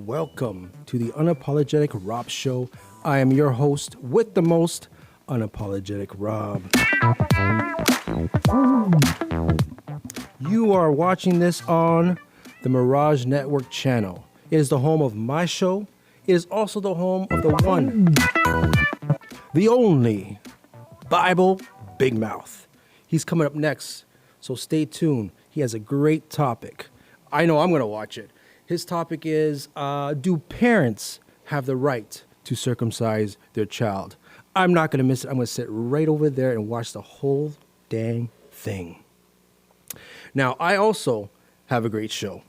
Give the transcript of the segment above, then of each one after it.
Welcome to the Unapologetic Rob Show. I am your host with the most, Unapologetic Rob. You are watching this on the Mirage Network channel. It is the home of my show. It is also the home of the one, the only, Bible Big Mouth. He's coming up next, so stay tuned. He has a great topic. I know I'm going to watch it. His topic is, do parents have the right to circumcise their child? I'm not going to miss it. I'm going to sit right over there and watch the whole dang thing. Now, I also have a great show.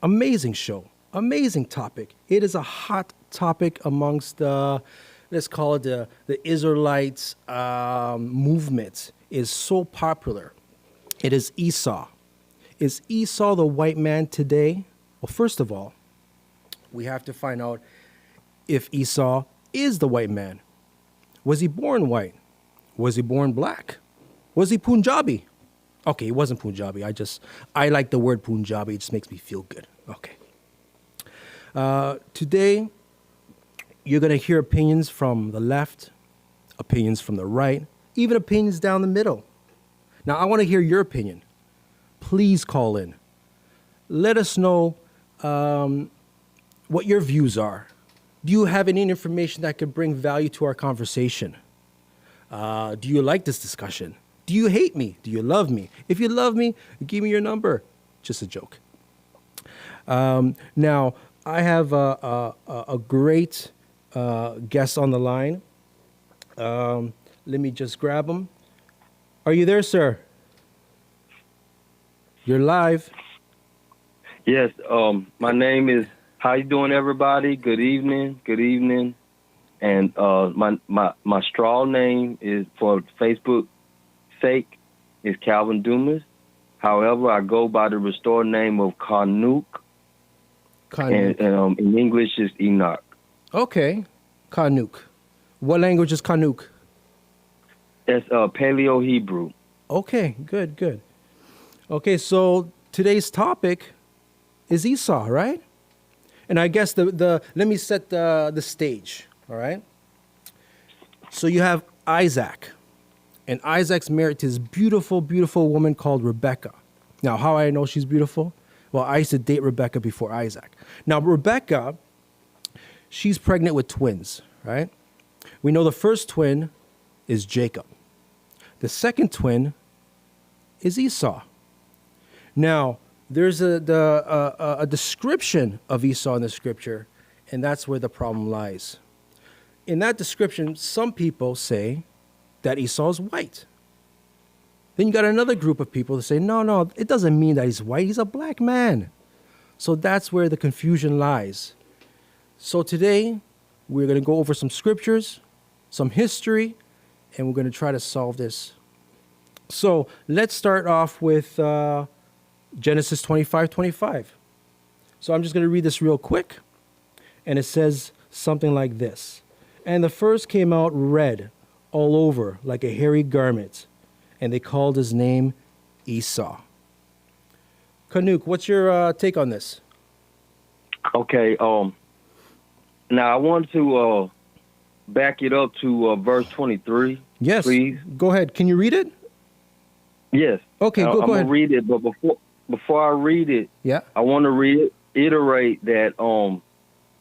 Amazing show. Amazing topic. It is a hot topic amongst let's call it the Israelites movement. Is so popular. It is Esau. Is Esau the white man today? Well, first of all, we have to find out if Esau is the white man. Was he born white? Was he born black? Was he Punjabi? Okay, he wasn't Punjabi. I like the word Punjabi. It just makes me feel good. Okay. Today, you're going to hear opinions from the left, opinions from the right, even opinions down the middle. Now, I want to hear your opinion. Please call in. Let us know what your views are. Do you have any information that could bring value to our conversation? Do you like this discussion? Do you hate me? Do you love me? If you love me, give me your number. Just a joke. Now, I have a great guest on the line. Let me just grab him. Are you there, sir? You're live. Yes, my name is, how you doing, everybody? Good evening. And my straw name is, for Facebook sake, is Calvin Dumas. However, I go by the restored name of Kha'nook. And in English, is Enoch. Okay, Kha'nook. What language is Kha'nook? That's Paleo-Hebrew. Okay, good. Okay, so today's topic is Esau, right? And I guess let me set the stage, all right? So you have Isaac, and Isaac's married to this beautiful, beautiful woman called Rebecca. Now, how I know she's beautiful? Well, I used to date Rebecca before Isaac. Now, Rebecca, she's pregnant with twins, right? We know the first twin is Jacob. The second twin is Esau. Now, there's a description of Esau in the scripture, and that's where the problem lies. In that description, some people say that Esau is white. Then you got another group of people that say, no, it doesn't mean that he's white. He's a black man. So that's where the confusion lies. So today, We're going to go over some scriptures, some history, and we're going to try to solve this. So let's start off with Genesis 25:25. So I'm just going to read this real quick. And it says something like this. And the first came out red all over like a hairy garment. And they called his name Esau. Kha'nook, what's your take on this? Okay. Now I want to back it up to verse 23. Yes. Please. Go ahead. Can you read it? Yes. Okay. Go I'm ahead. gonna read it, but before I read it, Yeah. I want to reiterate that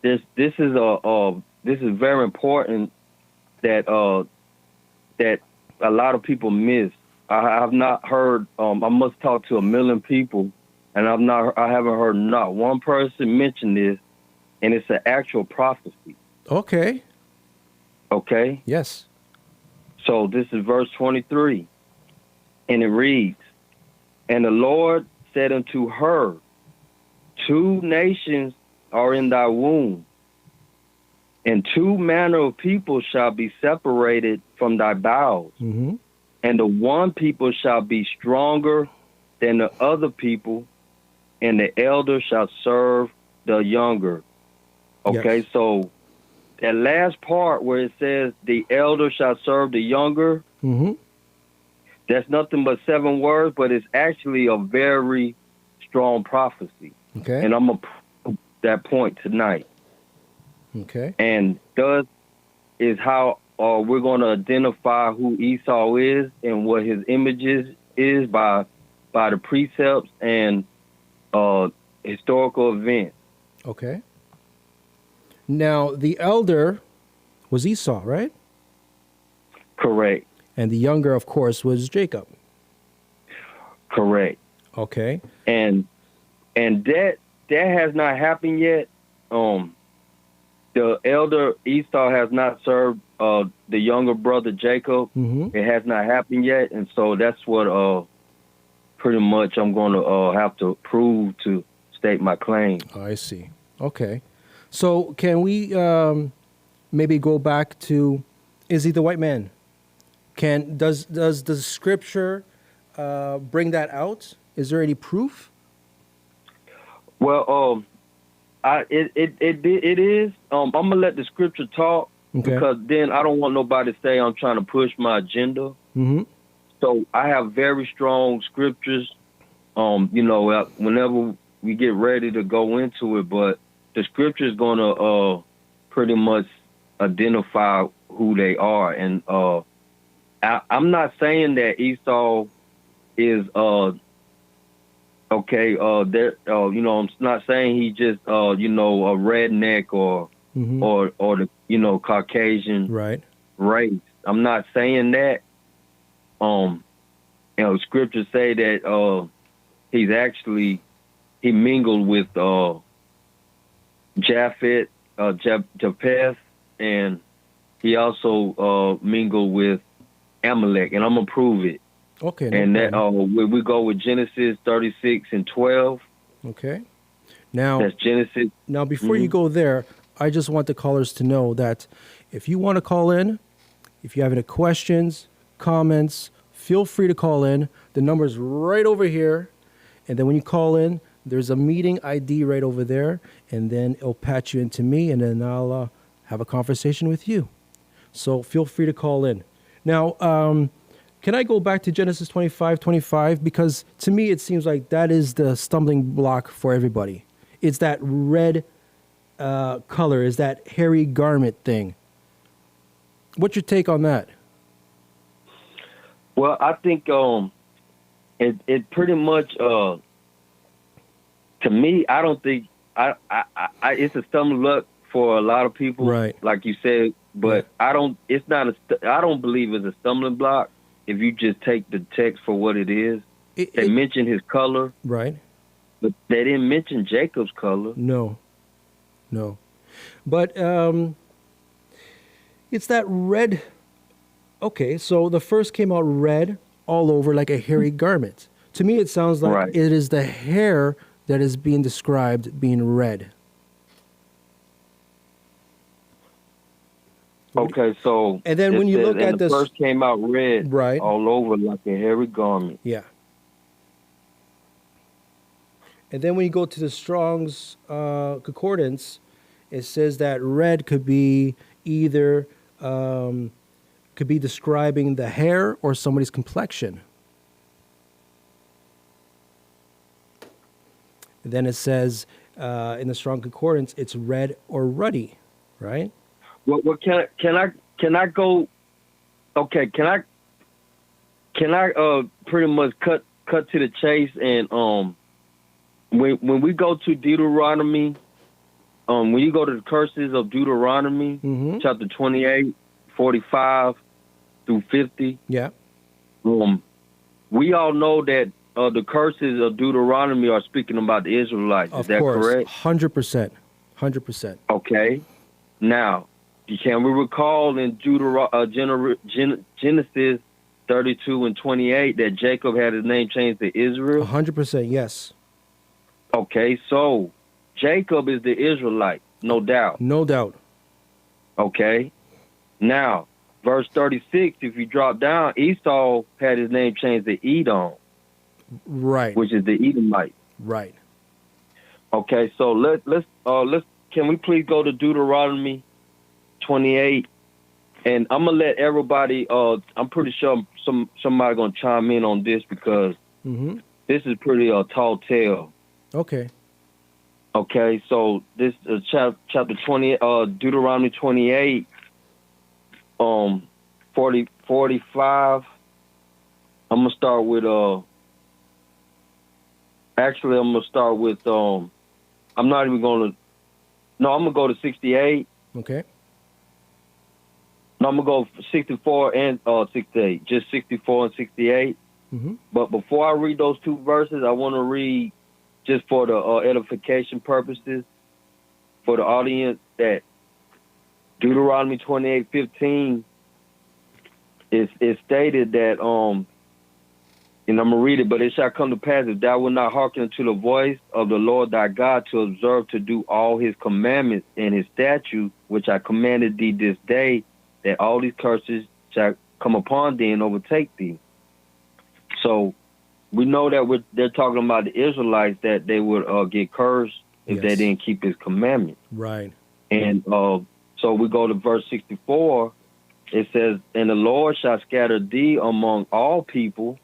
this is very important that that a lot of people miss. I have not heard. I must talk to 1 million people, and I haven't heard not one person mention this, and it's an actual prophecy. Okay. Okay. Yes. So this is verse 23, and it reads, "And the Lord said unto her, 2 nations are in thy womb, and 2 manner of people shall be separated from thy bowels. Mm-hmm. And the one people shall be stronger than the other people, and the elder shall serve the younger." Okay, Yes. so that last part where it says the elder shall serve the younger, Mm-hmm. that's nothing but 7 words, but it's actually a very strong prophecy. Okay. And I'm going to prove that point tonight. Okay. And thus is how we're going to identify who Esau is and what his images is by the precepts and historical events. Okay. Now, the elder was Esau, right? Correct. And the younger, of course, was Jacob. Correct. Okay. And that has not happened yet. The elder Esau has not served the younger brother Jacob. Mm-hmm. It has not happened yet, and so that's what pretty much I'm going to have to prove to state my claim. I see. Okay. So can we maybe go back to, is he the white man? Does the scripture bring that out? Is there any proof? Well, it is. I'm gonna let the scripture talk, Okay. because then I don't want nobody to say I'm trying to push my agenda. Mm-hmm. So I have very strong scriptures. Whenever we get ready to go into it, but the scripture is gonna pretty much identify who they are, and I'm not saying that Esau is okay. I'm not saying he just a redneck or Mm-hmm. or the Caucasian Right. race. I'm not saying that. Scriptures say that he mingled with Japheth, Japheth, and he also mingled with Amalek, and I'm gonna prove it. Okay. And that problem. we go with Genesis 36:12. Okay. Now, That's Genesis. before you go there, I just want the callers to know that if you want to call in, if you have any questions, comments, feel free to call in. The number's right over here. And then when you call in, there's a meeting ID right over there. And then it'll patch you into me, and then I'll have a conversation with you. So feel free to call in. Now, can I go back to Genesis 25:25? Because to me, it seems like that is the stumbling block for everybody. It's that red color, is that hairy garment thing. What's your take on that? Well, I think it pretty much to me, I don't think I it's a stumbling block for a lot of people, Right. like you said, but I don't believe it's a stumbling block if you just take the text for what it is. They mention his color, Right. but they didn't mention Jacob's color. No. But it's that red. Okay, so the first came out red all over like a hairy garment. To me, it sounds like Right. it is the hair that is being described being red. Okay, so And then when you look at the this, first came out red, right? all over like a hairy garment. Yeah. And then when you go to the Strong's concordance, it says that red could be either could be describing the hair or somebody's complexion. And then it says in the Strong concordance, it's red or ruddy, right? Well, can I go? Okay, can I pretty much cut to the chase and when we go to Deuteronomy, when you go to the curses of Deuteronomy, chapter 28, 45 through 50. Yeah. We all know that the curses of Deuteronomy are speaking about the Israelites. Is that correct? 100%. 100%. Okay. Now, can we recall in Genesis 32 and 28 that Jacob had his name changed to Israel? 100%, yes. Okay, so Jacob is the Israelite, no doubt. No doubt. Okay. Now, verse 36, if you drop down, Esau had his name changed to Edom. Right. Which is the Edomite. Right. Okay, so let's can we please go to Deuteronomy 28? And I'm gonna let everybody. I'm pretty sure somebody gonna chime in on this because this is pretty tall tale. Okay. Okay, so this chapter 20, Deuteronomy 28, 45. I'm gonna start with Actually, I'm gonna start with I'm not even gonna. No, I'm gonna go to 68. Okay. No, I'm gonna go 64 and 68. Just 64 and 68. But before I read those two verses, I want to read just for the edification purposes for the audience that Deuteronomy 28:15 is stated that and I'm gonna read it, but it shall come to pass if thou wilt not hearken unto the voice of the Lord thy God to observe to do all his commandments and his statutes, which I commanded thee this day, that all these curses shall come upon thee and overtake thee. So we know that they're talking about the Israelites, that they would get cursed if they didn't keep his commandments. Right. And so we go to verse 64. It says, and the Lord shall scatter thee among all people,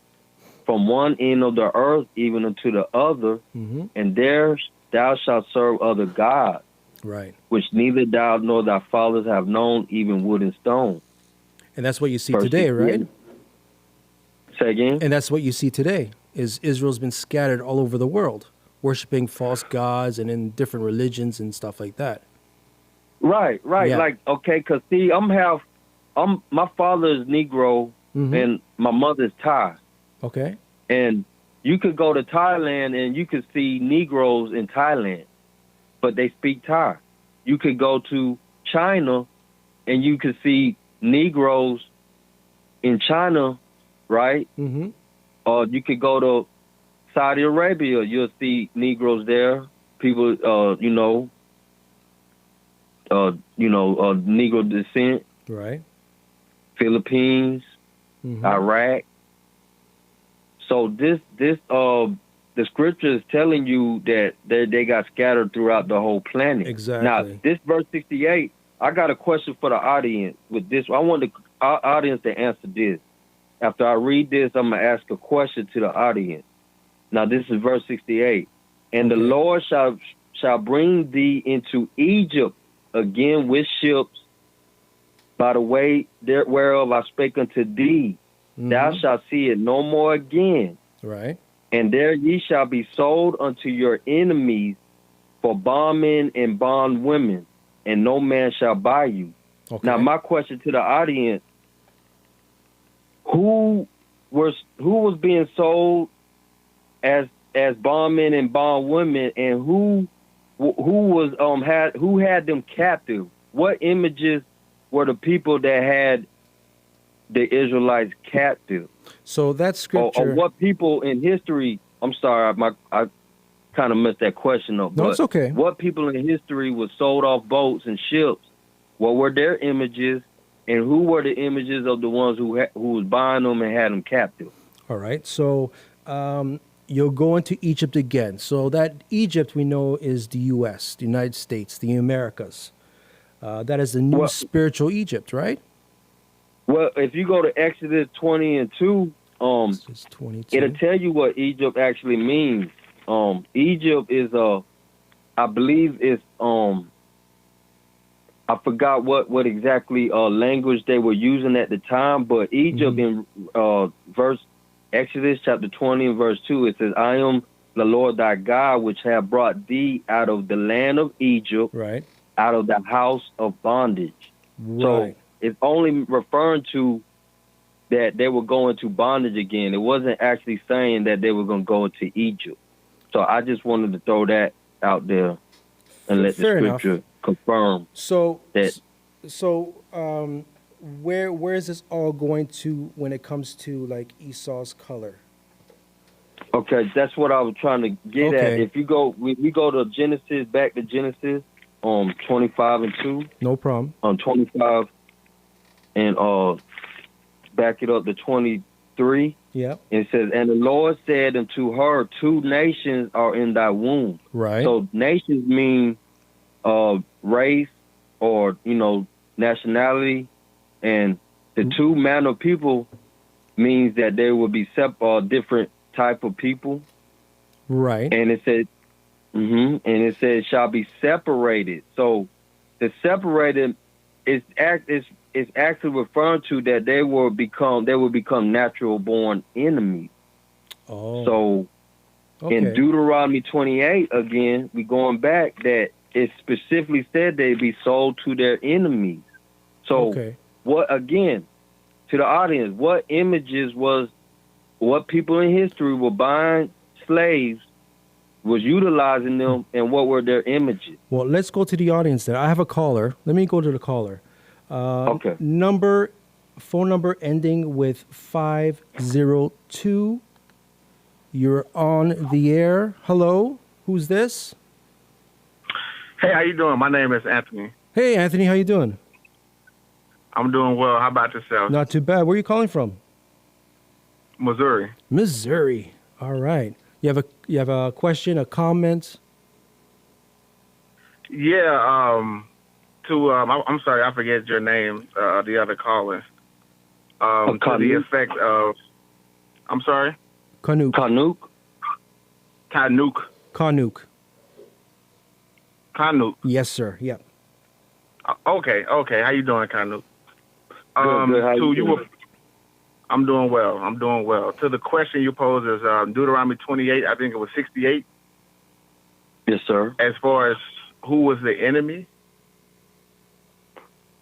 from one end of the earth even unto the other, and there thou shalt serve other gods, right, which neither thou nor thy fathers have known, even wood and stone. And that's what you see today, right? Say again? And that's what you see today, is Israel's been scattered all over the world, worshiping false gods and in different religions and stuff like that. Right. Yeah. Like, okay, because see, my father is Negro and my mother's Thai. Okay. And you could go to Thailand and you could see Negroes in Thailand, but they speak Thai. You could go to China and you could see Negroes in China, right? Or you could go to Saudi Arabia, you'll see Negroes there. People, Negro descent. Right. Philippines, Iraq. So the scripture is telling you that they got scattered throughout the whole planet. Exactly. Now, this verse 68, I got a question for the audience with this. I want the audience to answer this. After I read this, I'm going to ask a question to the audience. Now, this is verse 68. And the Lord shall bring thee into Egypt again with ships by the way whereof I spake unto thee. Thou shalt see it no more again. Right. And there ye shall be sold unto your enemies for bondmen and bondwomen, and no man shall buy you. Okay. Now, my question to the audience, who was being sold as bondmen and bondwomen, and who had them captive? What images were the people that had the Israelites captive? So that scripture, or what people in history? I'm sorry, I kind of messed that question up. No, it's okay. What people in history were sold off boats and ships? What were their images, and who were the images of the ones who was buying them and had them captive? All right. So you'll go into Egypt again. So that Egypt we know is the U.S., the United States, the Americas. That is the new spiritual Egypt, right? Well, if you go to Exodus 20 and 2, It's 22. it'll tell you what Egypt actually means. Egypt is I believe it's I forgot what exactly language they were using at the time, but Egypt in verse Exodus chapter 20 and verse 2, it says, I am the Lord thy God, which have brought thee out of the land of Egypt, Right. out of the house of bondage. Right. So it's only referring to that they were going to bondage again. It wasn't actually saying that they were going to go into Egypt. So I just wanted to throw that out there and let Fair the enough. scripture confirm So, that. where is this all going to when it comes to like Esau's color? Okay, that's what I was trying to get at. Okay. If you go, we go to Genesis, back to Genesis, 25 and 2, No problem. 25, and back it up to 23. Yeah. It says, and the Lord said unto her, two nations are in thy womb. Right. So nations mean race or, nationality. And the two manner of people means that there will be different type of people. Right. And it said, and it says shall be separated. So the separated is actually referring to that they will become natural born enemies. Oh. So in Deuteronomy 28, again, we going back that it specifically said they'd be sold to their enemies. So what, again, to the audience, what images what people in history were buying slaves, was utilizing them, and what were their images? Well, let's go to the audience then. I have a caller. Let me go to the caller. Okay. Phone number ending with 502. You're on the air. Hello, who's this? Hey, how you doing? My name is Anthony. Hey, Anthony, how you doing? I'm doing well. How about yourself? Not too bad. Where are you calling from? Missouri. Missouri. All right. You have a question, a comment? Yeah. I'm sorry, I forget your name. The other caller. To the effect of. I'm sorry. Kha'nook. Yes, sir. Yep. Okay. How you doing, Kha'nook? Good. How you doing? I'm doing well. To the question you posed is Deuteronomy 28, I think it was 68. Yes, sir. As far as who was the enemy?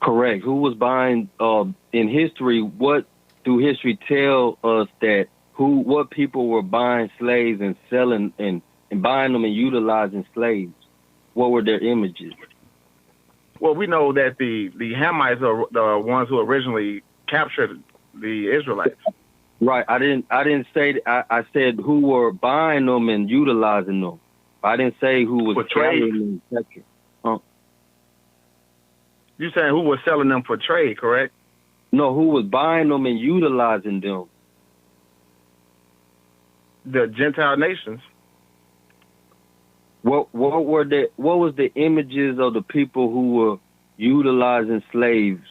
Correct. Who was buying, in history, what do history tell us that what people were buying slaves and selling and buying them and utilizing slaves? What were their images? Well, we know that the Hamites are the ones who originally captured the Israelites. Right. I didn't say. I said who were buying them and utilizing them. I didn't say who was selling them. You saying who was selling them for trade, correct? No, who was buying them and utilizing them? The Gentile nations. What was the images of the people who were utilizing slaves?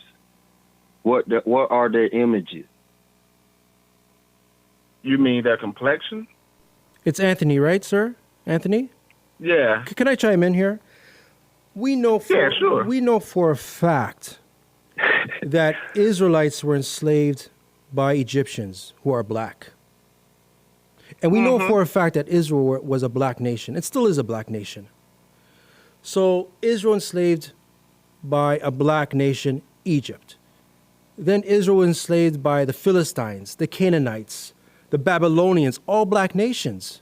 What are their images? You mean their complexion? It's Anthony, right, sir? Anthony? Yeah. Can I chime in here? We know for a fact that Israelites were enslaved by Egyptians who are black. And we know for a fact that Israel was a black nation. It still is a black nation. So Israel enslaved by a black nation, Egypt. Then Israel enslaved by the Philistines, the Canaanites, the Babylonians, all black nations.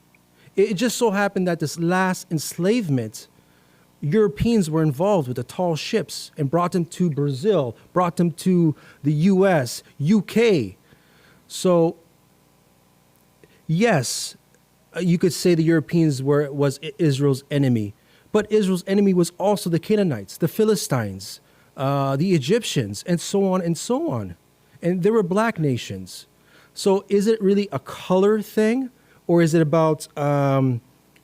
It just so happened that this last enslavement, Europeans were involved with the tall ships and brought them to Brazil, brought them to the US, UK. So, yes, you could say the Europeans was Israel's enemy, but Israel's enemy was also the Canaanites, the Philistines, the Egyptians, and so on and so on. And there were black nations. So is it really a color thing, or is it about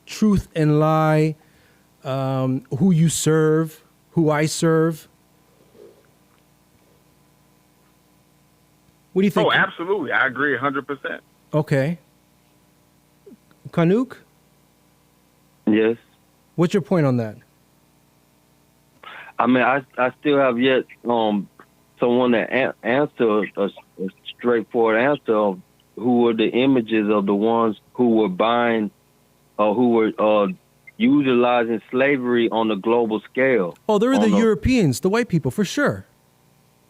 truth and lie, who you serve, who I serve? What do you think? Oh, absolutely. I agree 100%. Okay. Kha'nook, Yes. what's your point on that? I mean, I still have yet someone that answer a straightforward answer of who were the images of the ones who were buying or who were utilizing slavery on a global scale. Oh, they were the Europeans, the white people, for sure.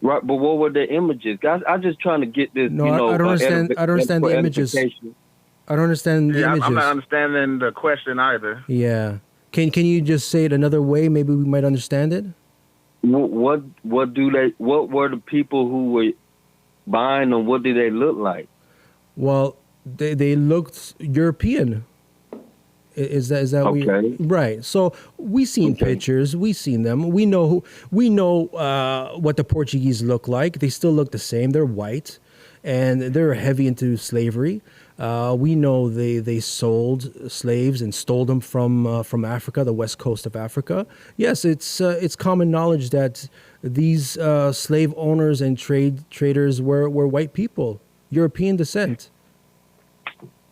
Right, but what were the images? Guys, I'm just trying to get this. No, I don't understand. I don't understand the images. I don't understand the images. I'm not understanding the question either. Yeah. Can you just say it another way? Maybe we might understand it. What were the people who were buying them? What did they look like? Well, they looked European. Is that okay? Right. So we seen pictures. We seen them. We know what the Portuguese look like. They still look the same. They're white, and they're heavy into slavery. We know they sold slaves and stole them from Africa, the west coast of Africa. Yes, it's common knowledge that these slave owners and traders were white people, European descent.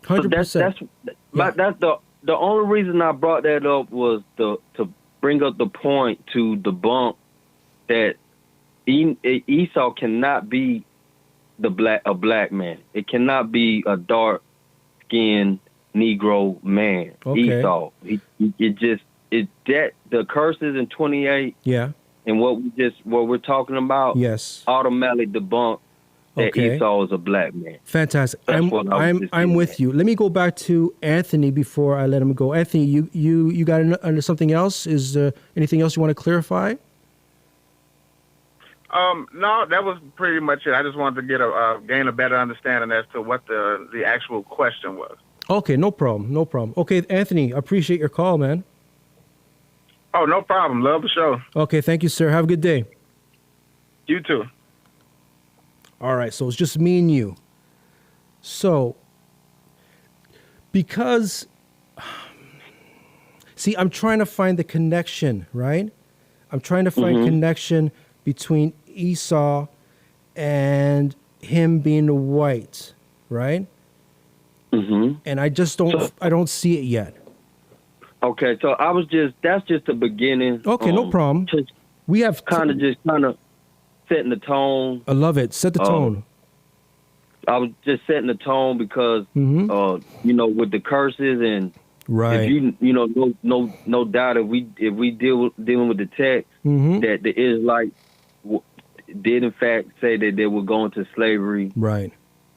100%. That's the only reason I brought that up was to bring up the point to debunk that Esau cannot be a black man. It cannot be a dark-skinned Negro man. Okay. Esau. The curses in 28. Yeah. And what we're talking about. Yes. Automatically debunk that Esau is a black man. Fantastic. I'm with you. Let me go back to Anthony before I let him go. Anthony, you got under something else? Is there anything else you want to clarify? No, that was pretty much it. I just wanted to gain a better understanding as to what the actual question was. Okay, no problem. Okay, Anthony, I appreciate your call, man. Oh, no problem. Love the show. Okay, thank you, sir. Have a good day. You too. All right, so it's just me and you. So, because, see, I'm trying to find the connection, right? I'm trying to find connection between Esau and him being white, right? Mm-hmm. And I just don't see it yet. Okay, so that's just the beginning. Okay, no problem. We have kind of setting the tone. I love it. Set the tone. I was just setting the tone because, with the curses and right. If no doubt if we dealing with the text that the Israelites did in fact say that they were going to slavery. Right.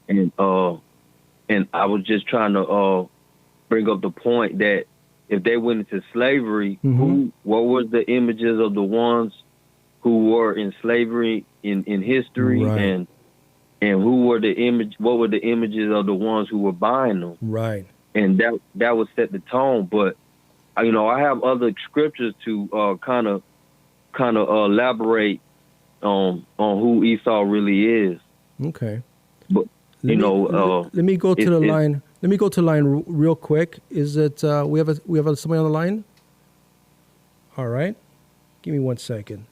And I was just trying to bring up the point that if they went into slavery, what was the images of the ones who were in slavery in history, right. and what were the images of the ones who were buying them? Right. And that would set the tone. But I have other scriptures to kind of elaborate on who Esau really is. Okay. But let me go to the line. Let me go to the line real quick. Is it we have somebody on the line? All right. Give me 1 second.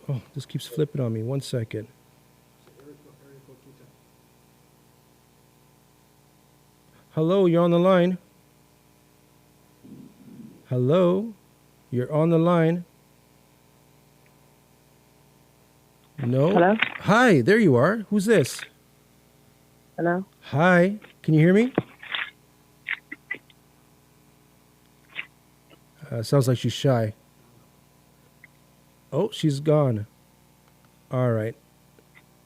Oh, this keeps flipping on me. 1 second. Hello, you're on the line. Hello, you're on the line. No. Hello? Hi, there you are. Who's this? Hello? Hi, can you hear me? Sounds like she's shy. Oh, she's gone. All right.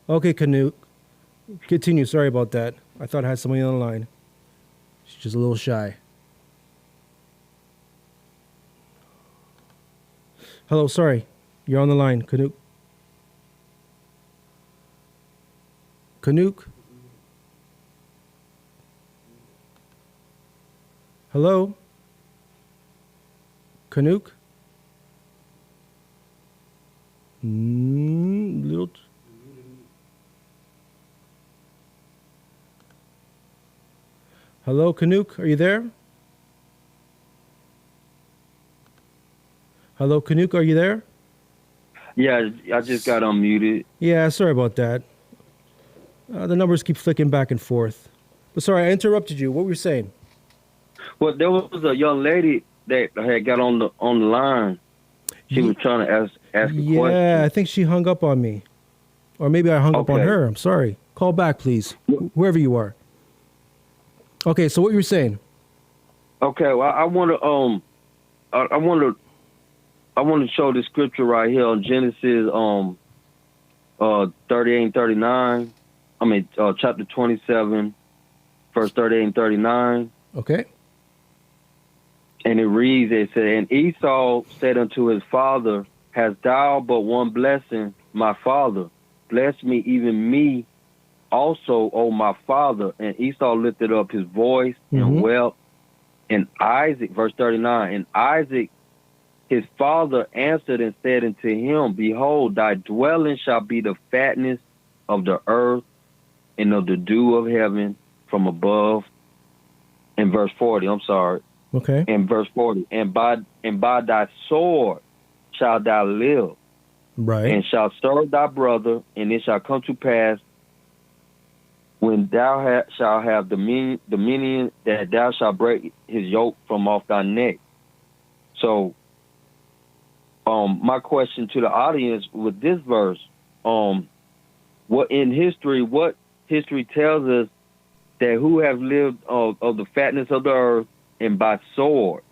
Okay, Kha'nook. Continue. Sorry about that. I thought I had somebody on the line. She's just a little shy. Hello, sorry. You're on the line, Kha'nook. Kha'nook? Hello? Kha'nook? Little. Hello, Kha'nook? Are you there? Hello, Kha'nook? Are you there? Yeah, I just got unmuted. Yeah, sorry about that. The numbers keep flicking back and forth. But sorry, I interrupted you. What were you saying? Well, there was a young lady that had got on the line. She was trying to ask a question. Yeah, I think she hung up on me. Or maybe I hung up on her. I'm sorry. Call back, please. Whoever you are. Okay, so what you were saying? Okay, well, I want to show the scripture right here on Genesis 38 and 39. Chapter 27, verse 38 and 39. Okay. And it reads, it said, and Esau said unto his father, hast thou but one blessing, my father? Bless me, even me also, O my father. And Esau lifted up his voice and wept. And Isaac, verse 39, and Isaac, his father, answered and said unto him, behold, thy dwelling shall be the fatness of the earth and of the dew of heaven from above. In verse 40, I'm sorry. Okay. In verse 40, and by thy sword shalt thou live. Right. And shalt serve thy brother, and it shall come to pass when thou shalt have dominion that thou shalt break his yoke from off thy neck. So, my question to the audience with this verse, what history tells us that who have lived of the fatness of the earth and by sword,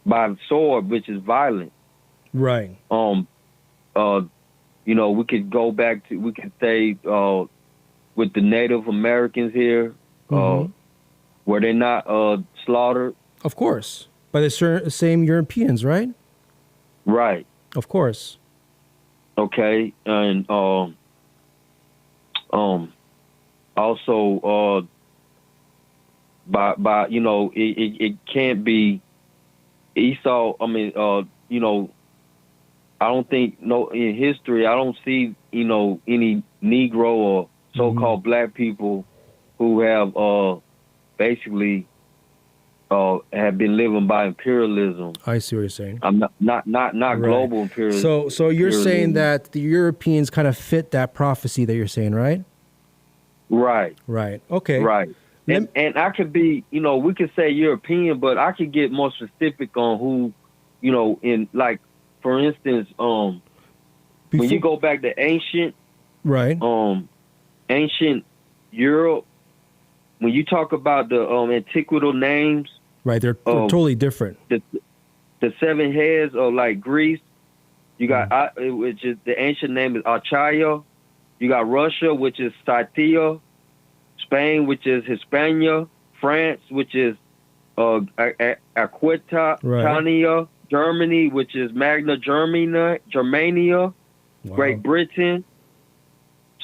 by sword, which is violent. Right. We could go back to, we could say, with the Native Americans here, were they not slaughtered? Of course. By the same Europeans, right? Right. Of course. Okay. And also by it can't be Esau. I don't think in history I don't see any Negro or so-called black people who have basically have been living by imperialism. I see what you're saying. I'm not right. Global imperialism. So you're saying that the Europeans kind of fit that prophecy that you're saying, right? Right. Right. Okay. Right. And I could be, we could say European, but I could get more specific on who, in like, for instance, when you go back to ancient Europe, when you talk about the antiqual names, right? They're totally different. The seven heads of like Greece, you got which is the ancient name is Achaia. You got Russia, which is Scythia. Spain, which is Hispania. France, which is Aquitania. Germany, which is Magna Germania. Wow. Great Britain.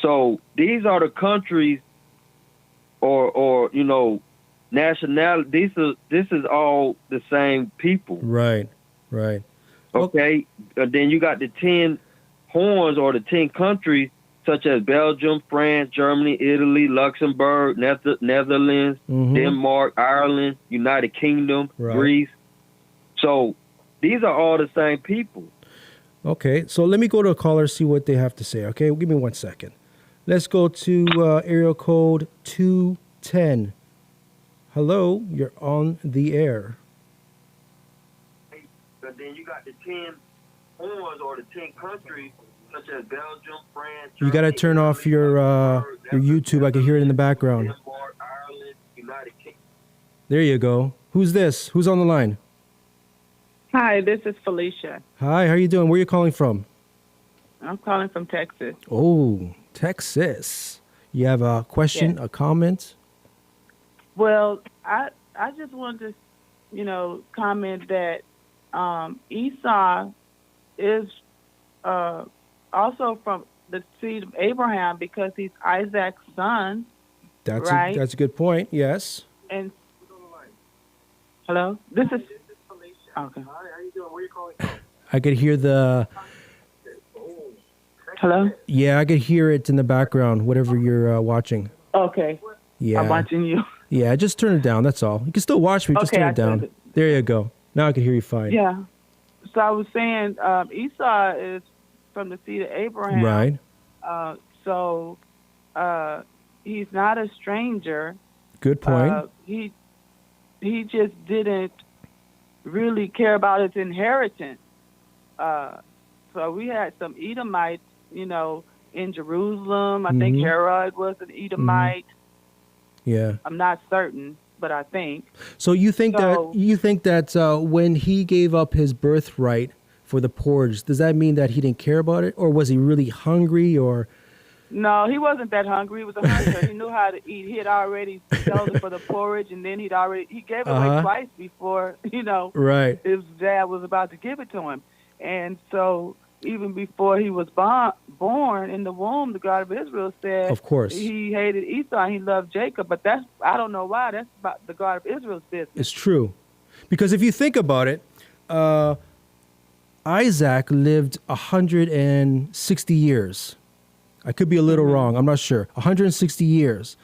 So these are the countries or nationality. This is all the same people. Right. Right. Okay. Then you got the 10 horns or the 10 countries such as Belgium, France, Germany, Italy, Luxembourg, Netherlands, Denmark, Ireland, United Kingdom, Greece. So these are all the same people. Okay, so let me go to a caller, see what they have to say. Okay, give me 1 second. Let's go to area code 210. Hello, you're on the air. But then you got the 10 horns or the 10 countries such as Belgium, France. You got to turn off your YouTube. I can hear it in the background. Denmark, Ireland, United Kingdom. There you go. Who's this? Who's on the line? Hi, this is Felicia. Hi, how are you doing? Where are you calling from? I'm calling from Texas. Oh, Texas. You have a question, a comment? Well, I just wanted to, comment that Esau is also from the seed of Abraham because he's Isaac's son. That's a good point. Yes. And Hello? This is... Okay. I could hear the... Hello? Yeah, I could hear it in the background, whatever you're watching. Okay. Yeah. I'm watching you. Yeah, just turn it down, that's all. You can still watch me, just Okay, turn I it down. turned it. There you go. Now I can hear you fine. Yeah. So I was saying Esau is from the seed of Abraham. Right. So he's not a stranger. Good point. He just didn't really care about his inheritance. So we had some Edomites, in Jerusalem. I think Herod was an Edomite. Yeah. I'm not certain, but I think. So you think that when he gave up his birthright for the porridge, does that mean that he didn't care about it, or was he really hungry, or? No, he wasn't that hungry. He was a hunter. He knew how to eat. He had already sold it for the porridge, and then he gave it away twice before, Right. his dad was about to give it to him. And so even before he was born in the womb, the God of Israel said, of course, he hated Esau and he loved Jacob. But I don't know why. That's about the God of Israel's business. It's true. Because if you think about it, Isaac lived 160 years. I could be a little wrong. I'm not sure. 160 years.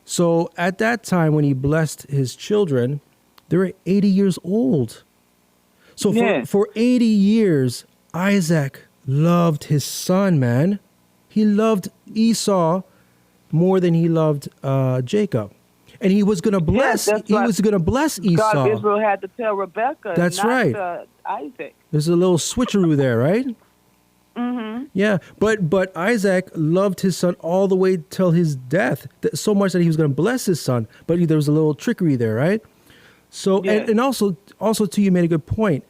So at that time when he blessed his children, they were 80 years old. So for 80 years, Isaac loved his son, man. He loved Esau more than he loved Jacob. And he was going to bless Esau. God of Israel had to tell Rebekah, that's not right. Isaac. There's a little switcheroo there, right? Mm-hmm. Yeah, but Isaac loved his son all the way till his death, so much that he was going to bless his son. But there was a little trickery there, right? So and also too, you made a good point.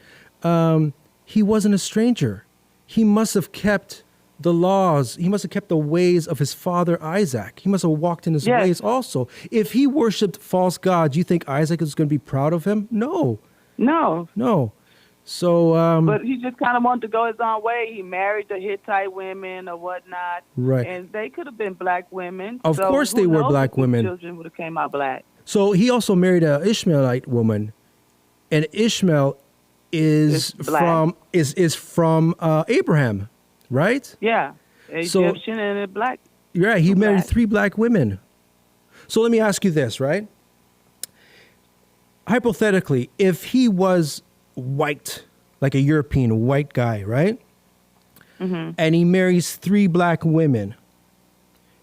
He wasn't a stranger. He must have kept the laws. He must have kept the ways of his father Isaac. He must have walked in his ways also. If he worshipped false gods, you think Isaac is going to be proud of him? No. So, but he just kind of wanted to go his own way. He married the Hittite women or whatnot, right? And they could have been black women. Of course, they were black women. Children would have came out black. So he also married an Ishmaelite woman, and Ishmael is from Abraham, right? Yeah, Egyptian and a black. Yeah, he married 3 black women. So let me ask you this, right? Hypothetically, if he was white, like a European white guy, right? Mm-hmm. And he marries 3 black women,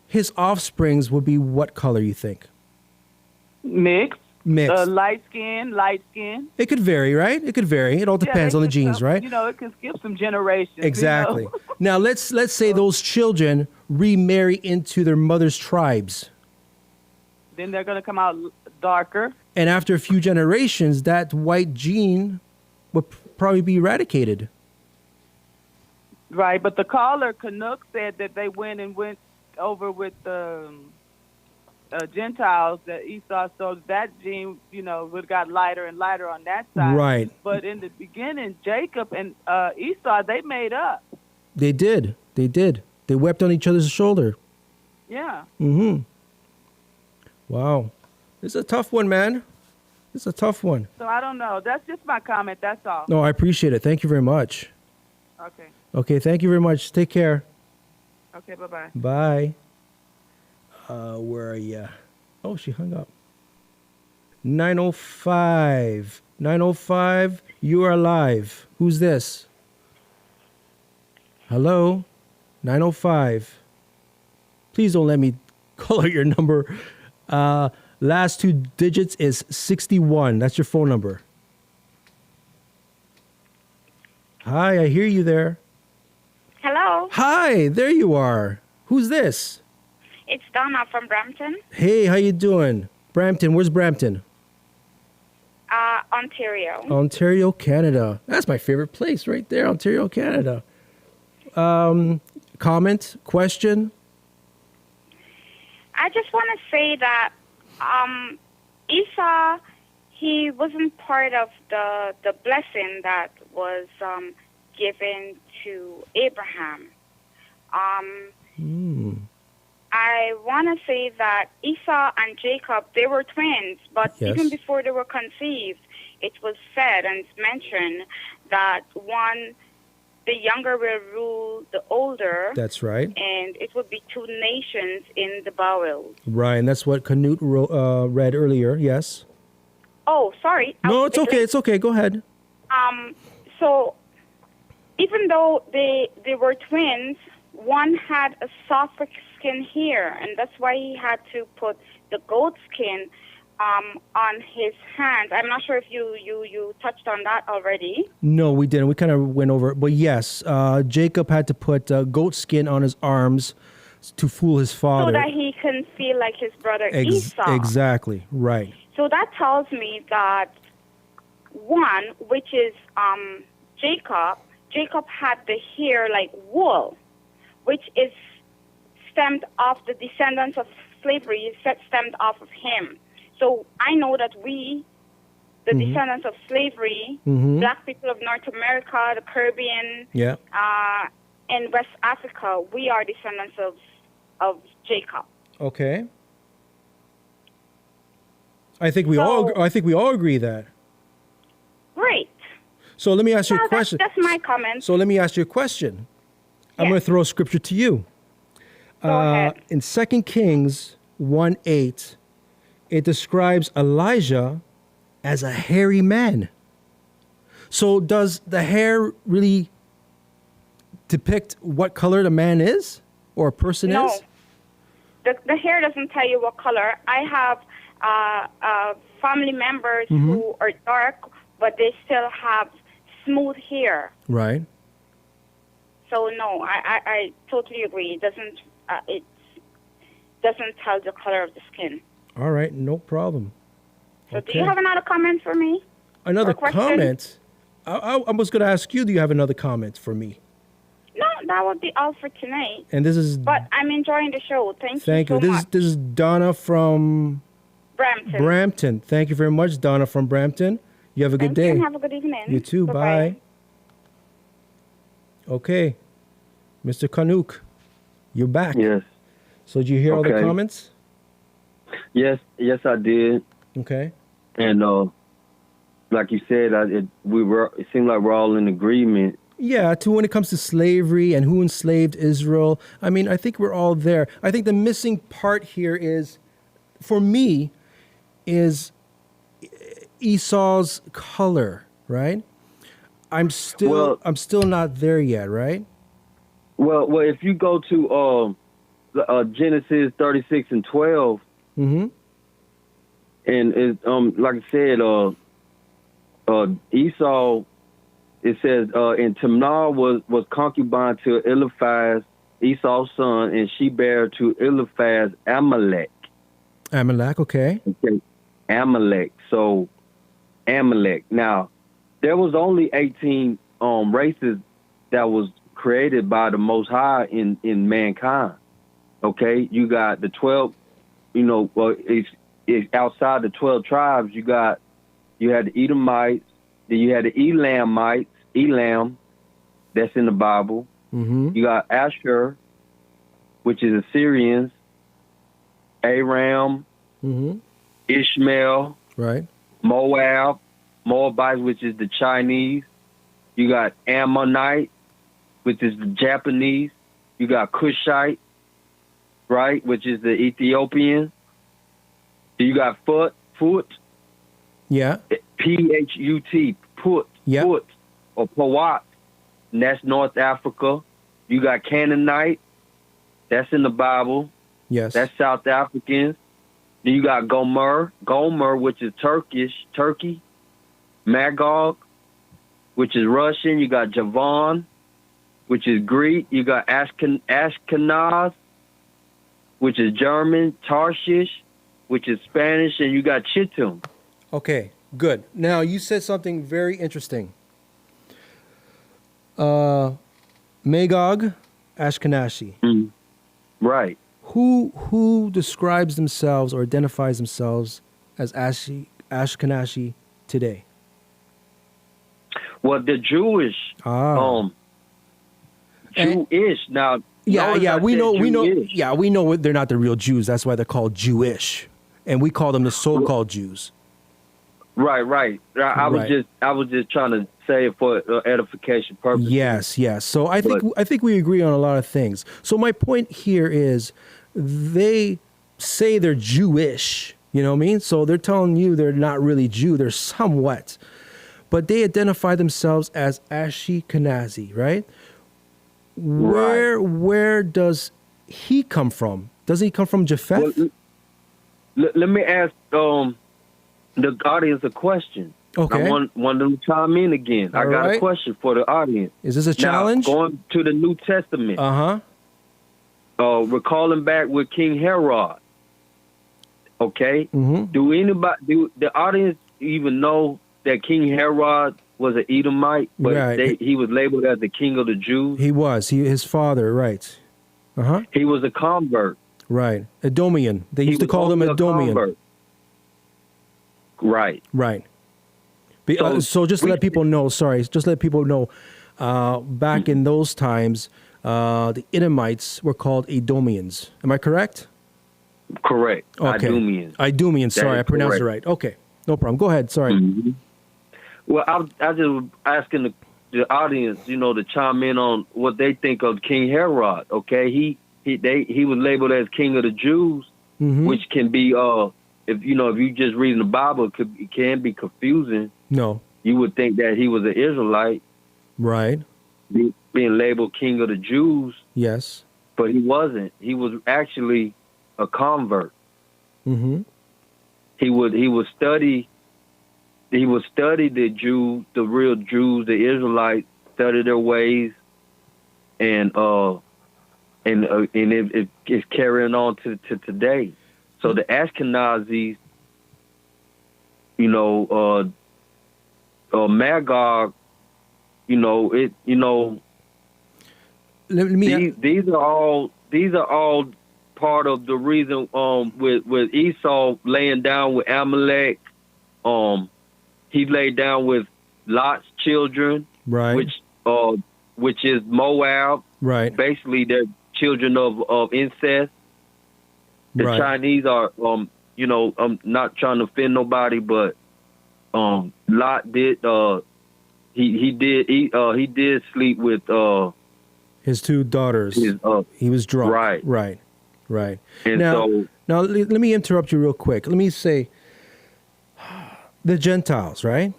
his offsprings would be what color, you think? Mixed. Light skin. It could vary, right? It could vary. It all depends on the genes, right? It can skip some generations. Exactly. Now let's say those children remarry into their mother's tribes. Then they're going to come out darker. And after a few generations, that white gene would probably be eradicated. Right, but the caller Kha'nook said that they went over with the Gentiles, that Esau, so that gene, would have got lighter and lighter on that side. Right. But in the beginning, Jacob and Esau, they made up. They did. They wept on each other's shoulder. Yeah. Mm-hmm. Wow. It's a tough one, man. It's a tough one. So I don't know. That's just my comment. That's all. No, I appreciate it. Thank you very much. Okay. Okay, thank you very much. Take care. Okay, bye-bye. Bye. Where are you? Oh, she hung up. 905. 905, you are live. Who's this? Hello? 905. Please don't let me call out your number. Last 2 digits is 61. That's your phone number. Hi, I hear you there. Hello. Hi, there you are. Who's this? It's Donna from Brampton. Hey, how you doing? Brampton, where's Brampton? Ontario. Ontario, Canada. That's my favorite place right there, Ontario, Canada. Comment, question? I just want to say that Esau, he wasn't part of the blessing that was given to Abraham. I want to say that Esau and Jacob, they were twins, but Yes. even before they were conceived, it was said and it's mentioned that the younger will rule the older. That's right. And it would be two nations in the bowels. Right, and that's what Kha'nook read earlier. Yes. Oh, sorry. No, it's okay. It's okay. Go ahead. So even though they were twins, one had a soft skin here, and that's why he had to put the goat skin on his hands. I'm not sure if you touched on that already. No, we didn't. We kind of went over it. But yes, Jacob had to put goat skin on his arms to fool his father. So that he can feel like his brother Esau. Exactly. Right. So that tells me that one, which is Jacob had the hair like wool, which is stemmed off the descendants of slavery, stemmed off of him. So I know that we, the descendants of slavery, black people of North America, the Caribbean, and West Africa, we are descendants of Jacob. Okay. I think we all agree that. Great. So let me ask you a question. That's my comment. So let me ask you a question. I'm Yes. going to throw scripture to you. Go ahead. In 2 Kings 1:8, it describes Elijah as a hairy man. So does the hair really depict what color the man is or a person No. is? The hair doesn't tell you what color. I have family members who are dark, but they still have smooth hair. Right. So no, I totally agree. It doesn't tell the color of the skin. All right, no problem. So do you have another comment for me? Another or question? comment? I was going to ask you, do you have another comment for me? No, that would be all for tonight. And this is... But I'm enjoying the show. Thank you so This much. This is Donna from... Brampton. Brampton. Thank you very much, Donna from Brampton. You have a good Thank you day. and have a good evening. You too. Bye-bye. Bye. Okay. Mr. Kha'nook, you're back. Yes. So did you hear all the Okay. comments? Yes, I did. Okay. And like you said, it seemed like we're all in agreement. Yeah, when it comes to slavery and who enslaved Israel, I mean, I think we're all there. I think the missing part here is, for me, is Esau's color, right? I'm still not there yet, right? Well, if you go to Genesis 36:12, and it, like I said, Esau, it says, and Timnah was concubine to Eliphaz, Esau's son, and she bare to Eliphaz Amalek. Amalek, okay. Amalek. So Amalek. Now, there was only 18 races that was created by the Most High in mankind. Okay, you got the 12. It's outside the 12 tribes. You had the Edomites. Then you had the Elamites. Elam, that's in the Bible. You got Asher, which is Assyrians. Aram, Ishmael, right? Moabites, which is the Chinese. You got Ammonite, which is the Japanese. You got Cushite, right, which is the Ethiopian. You got Phut, Yeah. Phut, Put, Yeah. Put, or Pawat, and that's North Africa. You got Canaanite, that's in the Bible. Yes. That's South Africans. Then you got Gomer, which is Turkey. Magog, which is Russian. You got Javan, which is Greek. You got Ashkenaz, which is German. Tarshish, which is Spanish. And you got Chittim. Okay, good. Now, you said something very interesting. Magog, Ashkenazi. Right. Who describes themselves or identifies themselves as Ashkenazi today? Well, the Jewish, And- Jewish. Now, We know. Jewish. Yeah, we know they're not the real Jews. That's why they're called Jewish, and we call them the so-called Jews. Right. I was just trying to say it for edification purposes. Yes. So I think we agree on a lot of things. So my point here is, they say they're Jewish. You know what I mean? So they're telling you they're not really Jew. They're somewhat, but they identify themselves as Ashkenazi, right? Where does he come from? Doesn't he come from Japheth? Well, let me ask the audience a question. Okay. I want them to chime in again. I got a question for the audience. Is this a challenge? Now, going to the New Testament. Recalling back with King Herod. Okay. Mm-hmm. Do the audience even know that King Herod was an Edomite, but he was labeled as the king of the Jews? He was. His father, right. He was a convert. Right. Edomian. They used to call him Edomian. Right. So just let people know, back in those times, the Edomites were called Edomians. Am I correct? Correct. Okay. Idumeans. Sorry, I pronounced it right. Okay. No problem. Go ahead. Sorry. Mm-hmm. Well, I just was asking the audience, to chime in on what they think of King Herod. Okay, he was labeled as King of the Jews, which can be if you just reading the Bible, it can be confusing. No, you would think that he was an Israelite, right? Being labeled King of the Jews. Yes, but he wasn't. He was actually a convert. Mm-hmm. He would study the real Jews, the Israelites, study their ways, and it's carrying on to today. So the Ashkenazis, Magog, these are all part of the reason with Esau laying down with Amalek. He laid down with Lot's children, right? Which is Moab, right? Basically, they're children of incest. The Chinese are, I'm not trying to offend nobody, but Lot did. He did sleep with his two daughters. He was drunk. Right. And now let me interrupt you real quick. Let me say, the Gentiles, right?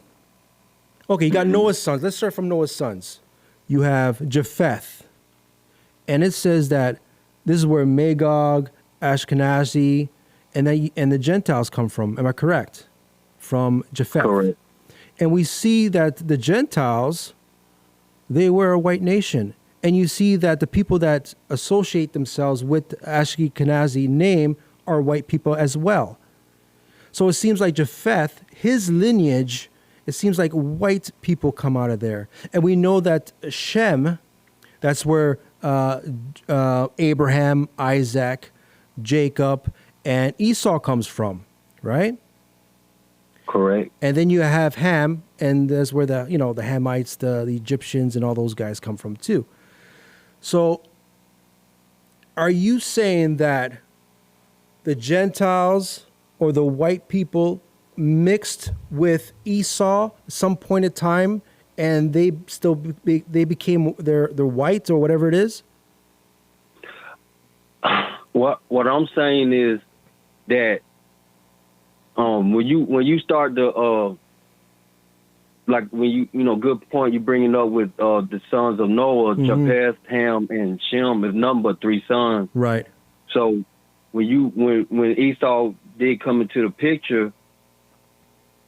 Okay, you got Noah's sons. Let's start from Noah's sons. You have Japheth. And it says that this is where Magog, Ashkenazi, and the Gentiles come from. Am I correct? From Japheth. Correct. And we see that the Gentiles, they were a white nation. And you see that the people that associate themselves with the Ashkenazi name are white people as well. So it seems like Japheth, his lineage, it seems like white people come out of there. And we know that Shem, that's where Abraham, Isaac, Jacob, and Esau comes from, right? Correct. And then you have Ham, and that's where the Hamites, the Egyptians, and all those guys come from too. So are you saying that the Gentiles or the white people mixed with Esau at some point in time, and they became they're white or whatever it is? What I'm saying is that when you start the good point you bringing up with the sons of Noah, Japheth, Ham, and Shem is number 3 sons. Right. So when Esau did come into the picture,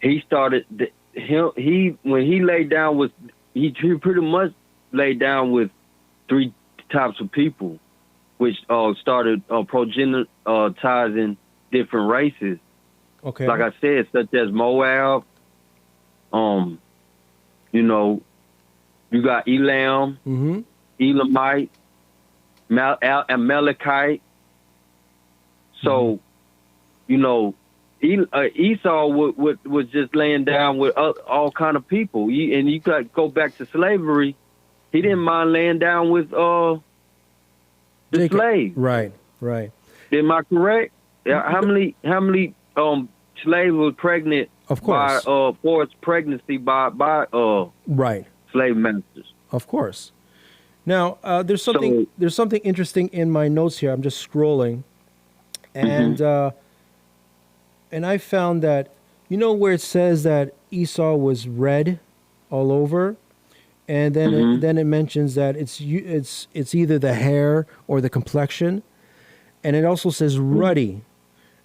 he started when he laid down with he pretty much laid down with 3 types of people, which started progenitizing different races. Okay. Like I said, such as Moab. You got Elam, Elamite, Amalekite. So, Esau was just laying down with all kind of people. And you got to go back to slavery. He didn't mind laying down with the Jacob. slave. Right. Am I correct? How many slaves was pregnant Of course. by forced pregnancy by Right. slave masters? Of course. Now, there's something interesting in my notes here. I'm just scrolling, and and I found that, you know, where it says that Esau was red all over, and then it mentions that it's either the hair or the complexion, and it also says ruddy.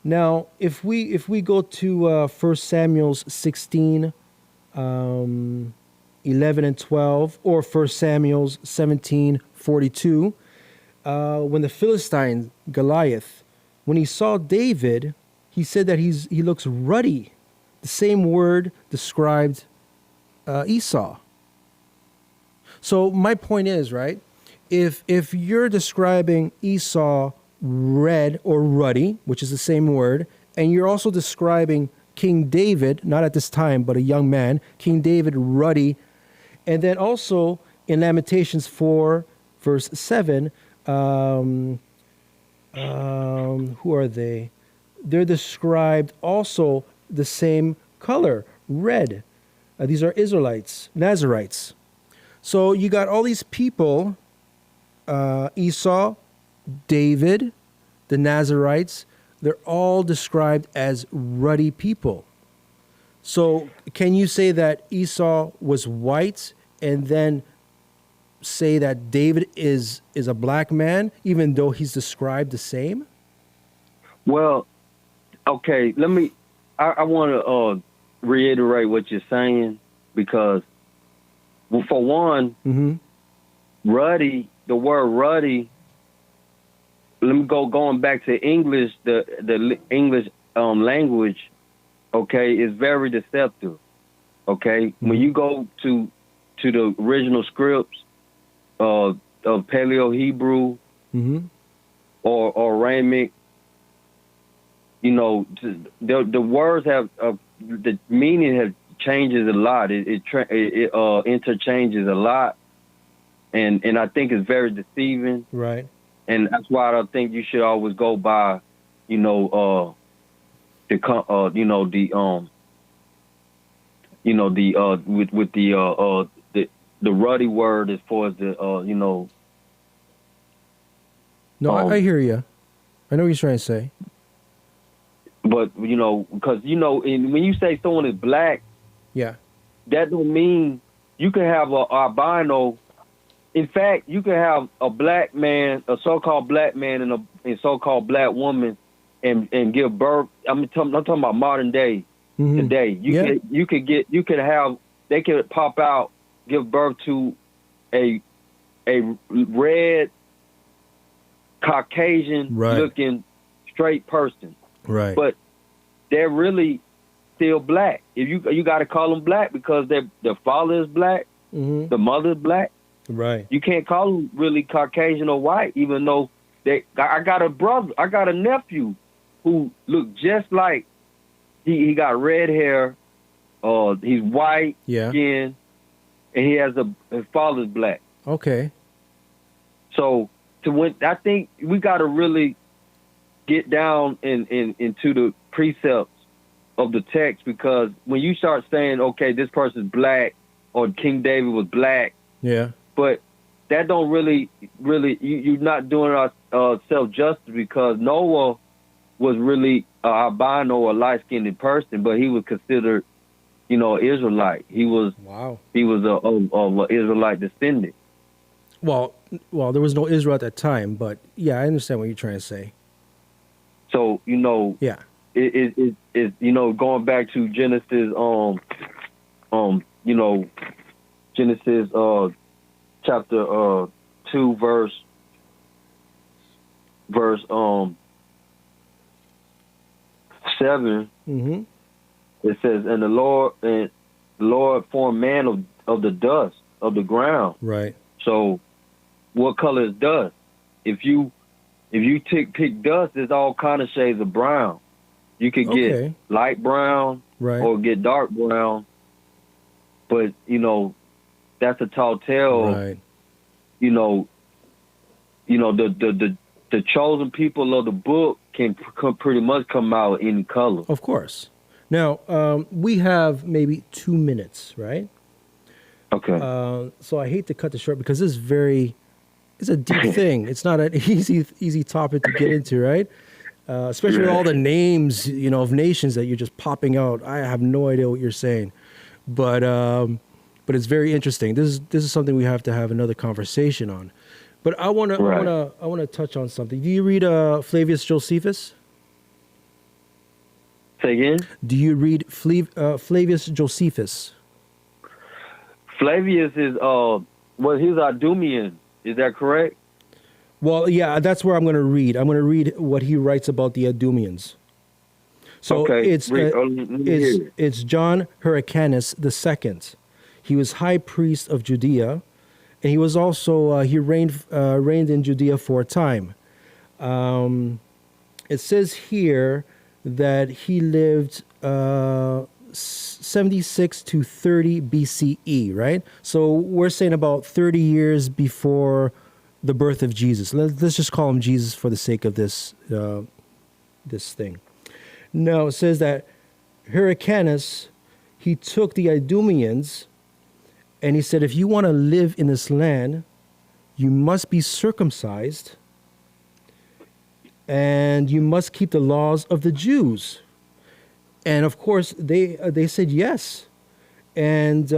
Now, if we go to 1 Samuel 16. 11 and 12, or 1 Samuel 17:42, when the Philistine Goliath, when he saw David, he said that he looks ruddy. The same word described Esau. So my point is, right, if you're describing Esau red or ruddy, which is the same word, and you're also describing King David, not at this time, but a young man, King David ruddy. And then also in Lamentations 4, verse 7, who are they? They're described also the same color, red. These are Israelites, Nazarites. So you got all these people, Esau, David, the Nazarites, they're all described as ruddy people. So can you say that Esau was white and then say that David is a black man, even though he's described the same? Well, okay, I want to reiterate what you're saying, because, well, for one, ruddy, the word ruddy, let me going back to English, the English language, okay, is very deceptive, okay? When you go to the original scripts of Paleo-Hebrew or Aramaic, you know, the words have, the meaning changes a lot. It interchanges a lot, and I think it's very deceiving. Right. And that's why I don't think you should always go by, you know, with the ruddy word, as far as the you know. No, I hear you. I know what you're trying to say. But you know, because you know, when you say someone is black, yeah, that don't mean you can have a albino. In fact, you can have a black man, a so-called black man, and a so-called black woman, and give birth. I'm talking about modern day today. You could have, they could pop out, give birth to a red Caucasian looking straight person. Right. But they're really still black. If you got to call them black because their father is black, the mother is black. Right. You can't call them really Caucasian or white, even though I got a nephew who looked just like, he got red hair, he's white skin, and he has his father's black. Okay. So I think we got to really get down into the precepts of the text, because when you start saying, okay, this person's black, or King David was black, but that don't really you're not doing ourselves justice, because Noah was really albino or light-skinned person, but he was considered, you know, Israelite. He was a Israelite descendant. Well, there was no Israel at that time, but yeah, I understand what you're trying to say. So, you know, it you know, going back to Genesis, you know, Genesis chapter 2 verse 7. It says, and the Lord formed man of the dust of the ground. Right. So what color is dust? If you pick dust, there's all kind of shades of brown. You could get light brown or get dark brown. But, you know, that's a tall tale. Right. You know, the chosen people of the book can pretty much come out in color. Of course. Now, we have maybe 2 minutes, right? Okay. So I hate to cut this short because this is it's a deep thing. It's not an easy topic to get into, right? Especially with all the names, of nations that you're just popping out. I have no idea what you're saying, but it's very interesting. This is something we have to have another conversation on. But I want to touch on something. Do you read Flavius Josephus? Say again? Do you read Flavius Josephus? Flavius is he's Idumean. Is that correct? Well, yeah, that's where I'm going to read. I'm going to read what he writes about the Idumeans. So okay. It's John Hyrcanus II. He was high priest of Judea, and he was also he reigned in Judea for a time. It says here that he lived 76 to 30 BCE, right? So we're saying about 30 years before the birth of Jesus. Let's just call him Jesus for the sake of this thing. Now it says that Hyrcanus, he took the Idumeans and he said, if you want to live in this land, you must be circumcised and you must keep the laws of the Jews. And of course, they said yes. And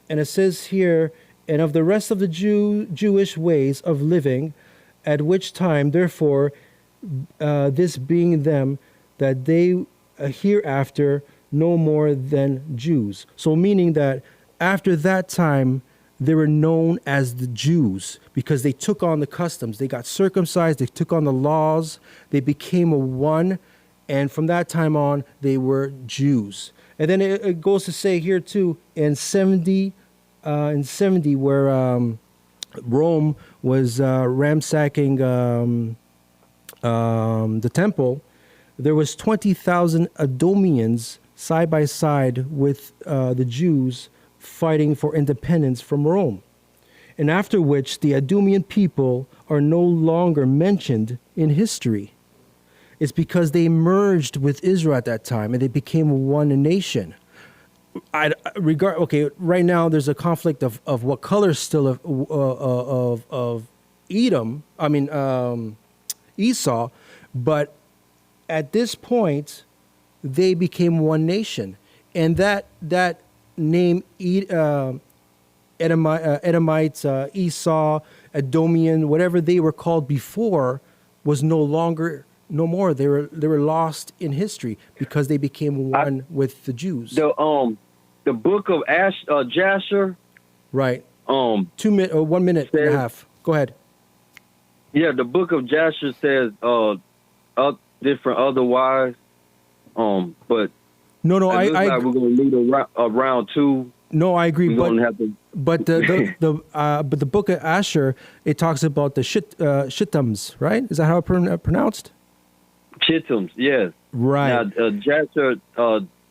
it says here, and of the rest of the Jewish ways of living, at which time, therefore, this being them, that they hereafter no more than Jews. So meaning that after that time, they were known as the Jews because they took on the customs. They got circumcised. They took on the laws. They became a one. And from that time on, they were Jews. And then it goes to say here, too, in 70, where Rome was ransacking the temple, there was 20,000 Edomians side by side with the Jews fighting for independence from Rome. And after which the Edomian people are no longer mentioned in history. It's because they merged with Israel at that time and they became one nation. Right now there's a conflict of what color still of Edom. Esau, but at this point they became one nation, and that name Edomites, Esau, Edomian, whatever they were called before, was no more. They were lost in history because they became one with the Jews. The book of Jasher. Right. 1 minute and a half. Go ahead. Yeah, the book of Jasher says different otherwise. But no, I we're going to lead around two. No, I agree. But the book of Asher, it talks about the Shittims, right? Is that how it's pronounced? Shittims, yes. Right. Now, Jasher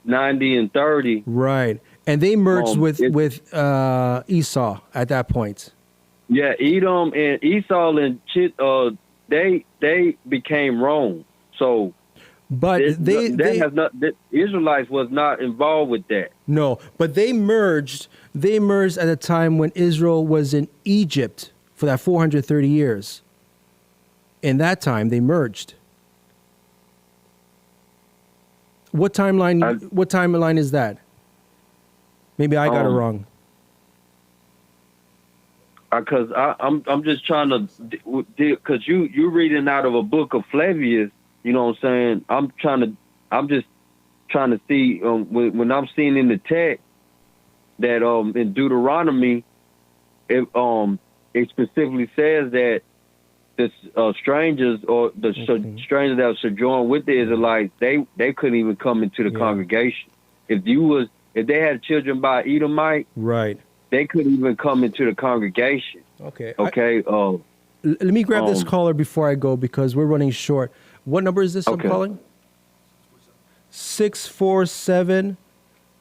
90 and 30. Right. And they merged with Esau at that point. Yeah, Edom and Esau and they became Rome. So, but the Israelites was not involved with that. No, but they merged. They merged at a time when Israel was in Egypt for that 430 years. In that time, they merged. What timeline is that? Maybe I got it wrong. Because I'm just trying to, because you reading out of a book of Flavius, you know what I'm saying? I'm just trying to see when I'm seeing in the text that in Deuteronomy it specifically says that the strangers or the strangers that sojourn with the Israelites, they couldn't even come into the congregation. If they had children by Edomite, right, they couldn't even come into the congregation. Okay. Let me grab this caller before I go because we're running short. What number is this I'm calling? 647.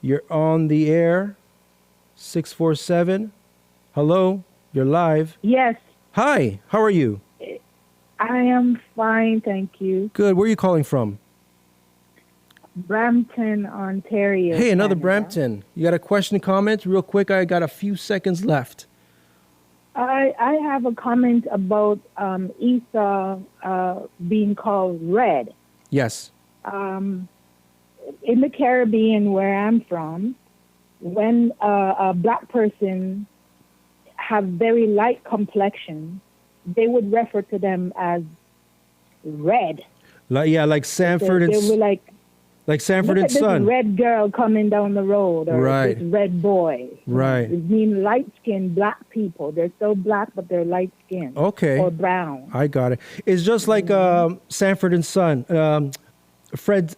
You're on the air. 647. Hello. You're live. Yes. Hi. How are you? I am fine, thank you. Good. Where are you calling from? Brampton, Ontario. Hey, another Canada. Brampton. You got a question, comment? Real quick, I got a few seconds left. I have a comment about Esau being called red. Yes. In the Caribbean, where I'm from, when a black person have very light complexion, they would refer to them as red. Like Sanford and They were like Sanford look and at Son. this red girl coming down the road, or Right. this red boy. Right. It means light-skinned black people. They're so black, but they're light-skinned. Okay. Or brown. I got it. It's just like Sanford and Son. Fred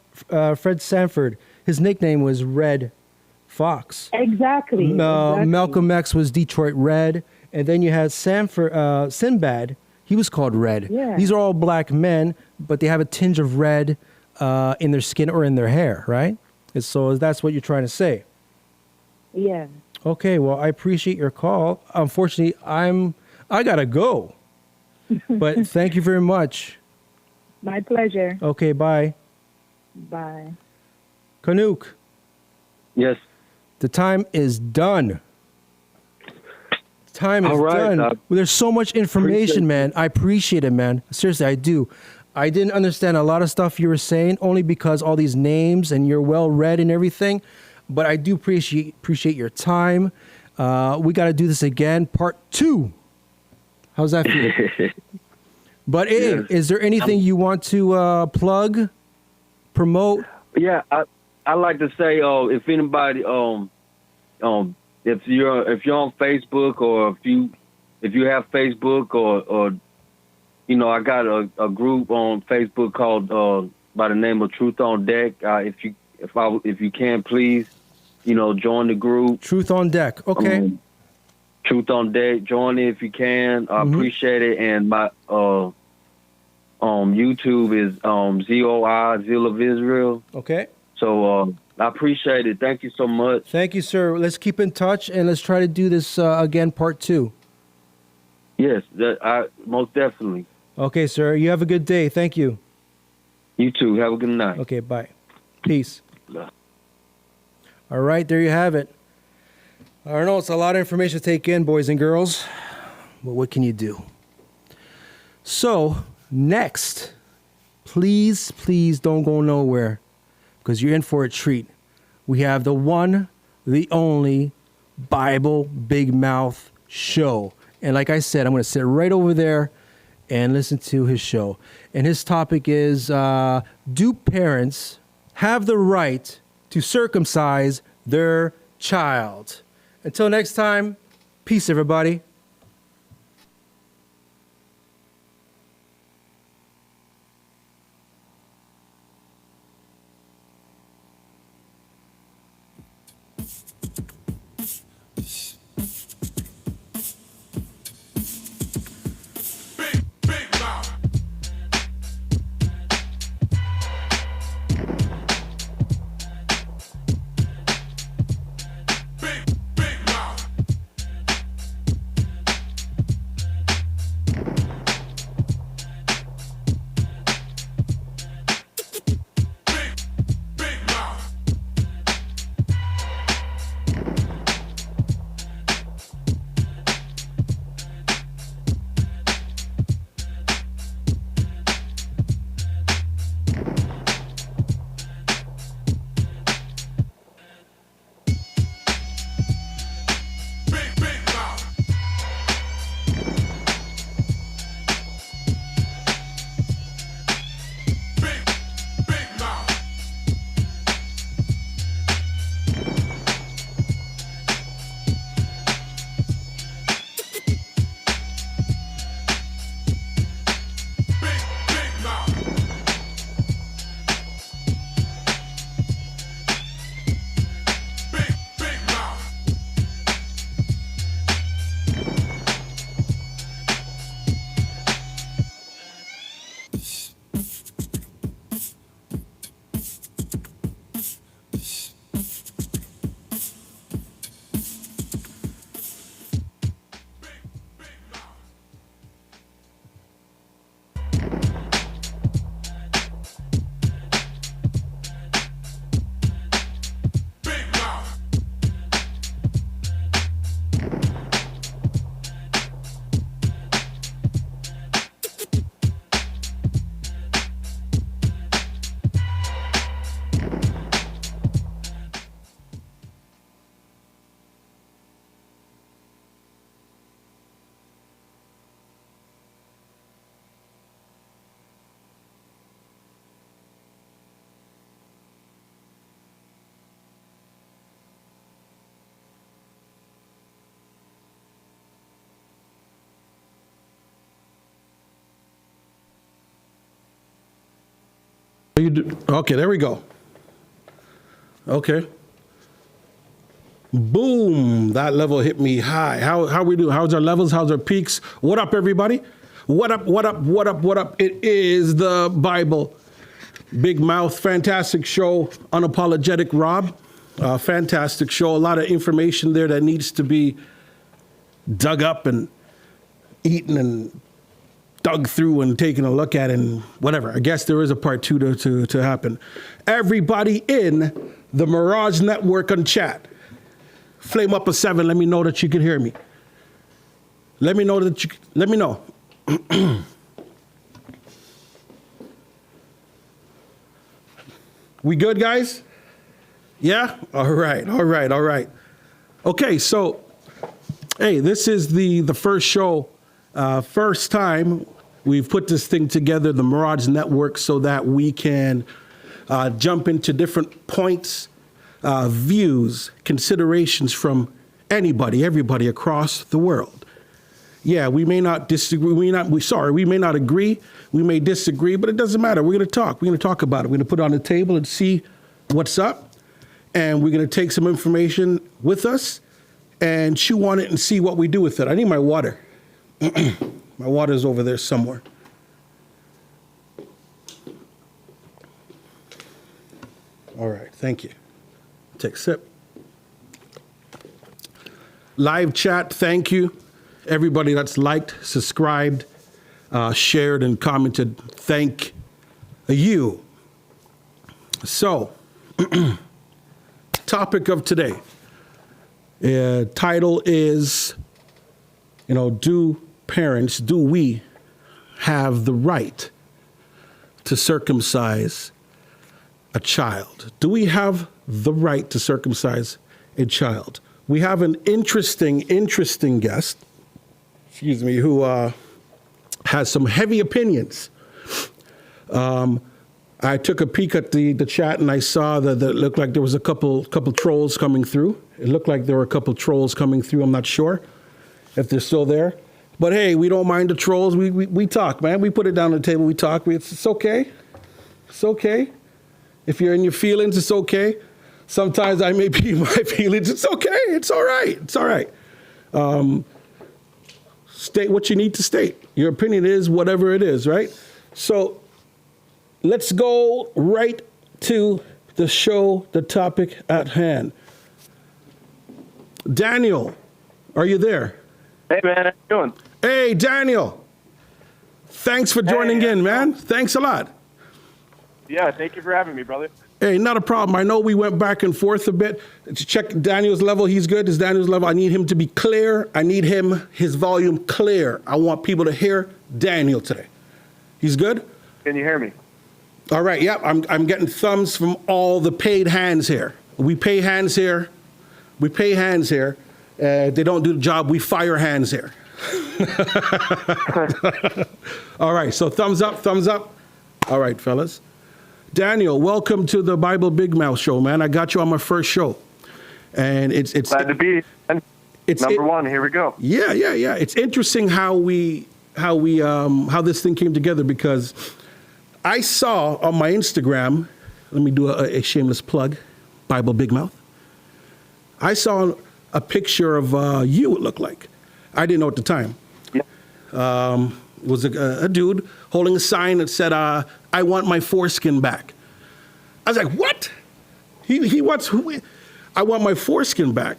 Sanford. His nickname was Red Fox. Exactly. Exactly. Malcolm X was Detroit Red, and then you had Sinbad. He was called Red. Yeah. These are all black men, but they have a tinge of red in their skin or in their hair, right? And so that's what you're trying to say. Yeah. Okay, well, I appreciate your call. Unfortunately, I gotta go. But thank you very much. My pleasure. Okay, bye. Bye. Kha'nook, Yes. the time is done. Time is All right, done. Well, there's so much information, appreciate man. I appreciate it, man. Seriously, I do. I didn't understand a lot of stuff you were saying only because all these names and you're well read and everything. But I do appreciate your time. We got to do this again, part 2. How's that feel? But hey, Yes. is there anything you want to plug, promote? Yeah, I like to say, if anybody, if you're on Facebook, or if you have Facebook, or I got a group on Facebook called by the name of Truth on Deck. If you can, please, join the group. Truth on Deck. Okay. Truth on Deck. Join it if you can. I appreciate it. And my YouTube is ZOI, Zeal of Israel. Okay. So I appreciate it. Thank you so much. Thank you, sir. Let's keep in touch and let's try to do this again, part 2. Yes, most definitely. Okay, sir. You have a good day. Thank you. You too. Have a good night. Okay, bye. Peace. Bye. All right, there you have it. I don't know. It's a lot of information to take in, boys and girls. But what can you do? So, next, please don't go nowhere because you're in for a treat. We have the one, the only Bible Big Mouth show. And like I said, I'm going to sit right over there and listen to his show. And his topic is, do parents have the right to circumcise their child? Until next time, peace, everybody. Okay, there we go. Okay. Boom, that level hit me high. How we do? How's our levels? How's our peaks? What up, everybody? What up, what up, what up, what up? It is the Bible. Big Mouth, fantastic show. Unapologetic Rob, fantastic show. A lot of information there that needs to be dug up and eaten and dug through and taken a look at and whatever. I guess there is a part 2 to happen. Everybody in the Mirage Network on chat. Flame up a 7. Let me know that you can hear me. Let me know. We good, guys? Yeah? All right. Okay, so, hey, this is the first show, first time we've put this thing together, the Mirage Network, so that we can jump into different points, views, considerations from everybody across the world. Yeah, we may not disagree. We may not agree. We may disagree, but it doesn't matter. We're going to talk. We're going to talk about it. We're going to put it on the table and see what's up. And we're going to take some information with us and chew on it and see what we do with it. I need my water. My water's over there somewhere. All right, thank you. Take a sip. Live chat, thank you. Everybody that's liked, subscribed, shared, and commented, thank you. So, topic of today. Title is, do we have the right to circumcise a child? Do we have the right to circumcise a child? We have an interesting guest, who has some heavy opinions. I took a peek at the chat and I saw that it looked like there was a couple trolls coming through. It looked like there were a couple trolls coming through. I'm not sure if they're still there. But hey, we don't mind the trolls. We talk, man. We put it down on the table. We talk. It's okay. It's okay. If you're in your feelings, it's okay. Sometimes I may be in my feelings. It's okay. It's all right. It's all right. State what you need to state. Your opinion is whatever it is, right? So let's go right to the show, the topic at hand. Daniel, are you there? Hey, man, how you doing? Hey, Daniel. Thanks for joining in, man. Thanks a lot. Yeah, thank you for having me, brother. Hey, not a problem. I know we went back and forth a bit to check Daniel's level. He's good. Is Daniel's level? I need him to be clear. I need his volume clear. I want people to hear Daniel today. He's good? Can you hear me? All right. Yep. I'm getting thumbs from all the paid hands here. We pay hands here. We pay hands here. They don't do the job. We fire hands here. All right. So thumbs up, thumbs up. All right, fellas. Daniel, welcome to the Bible Big Mouth show, man. I got you on my first show, and it's glad to be. It's number one. Here we go. Yeah. It's interesting how this thing came together, because I saw on my Instagram. Let me do a shameless plug. Bible Big Mouth. I saw a picture of you. It looked like. I didn't know at the time. Yeah. It was a dude holding a sign that said, I want my foreskin back. I was like, what? He wants, I want my foreskin back.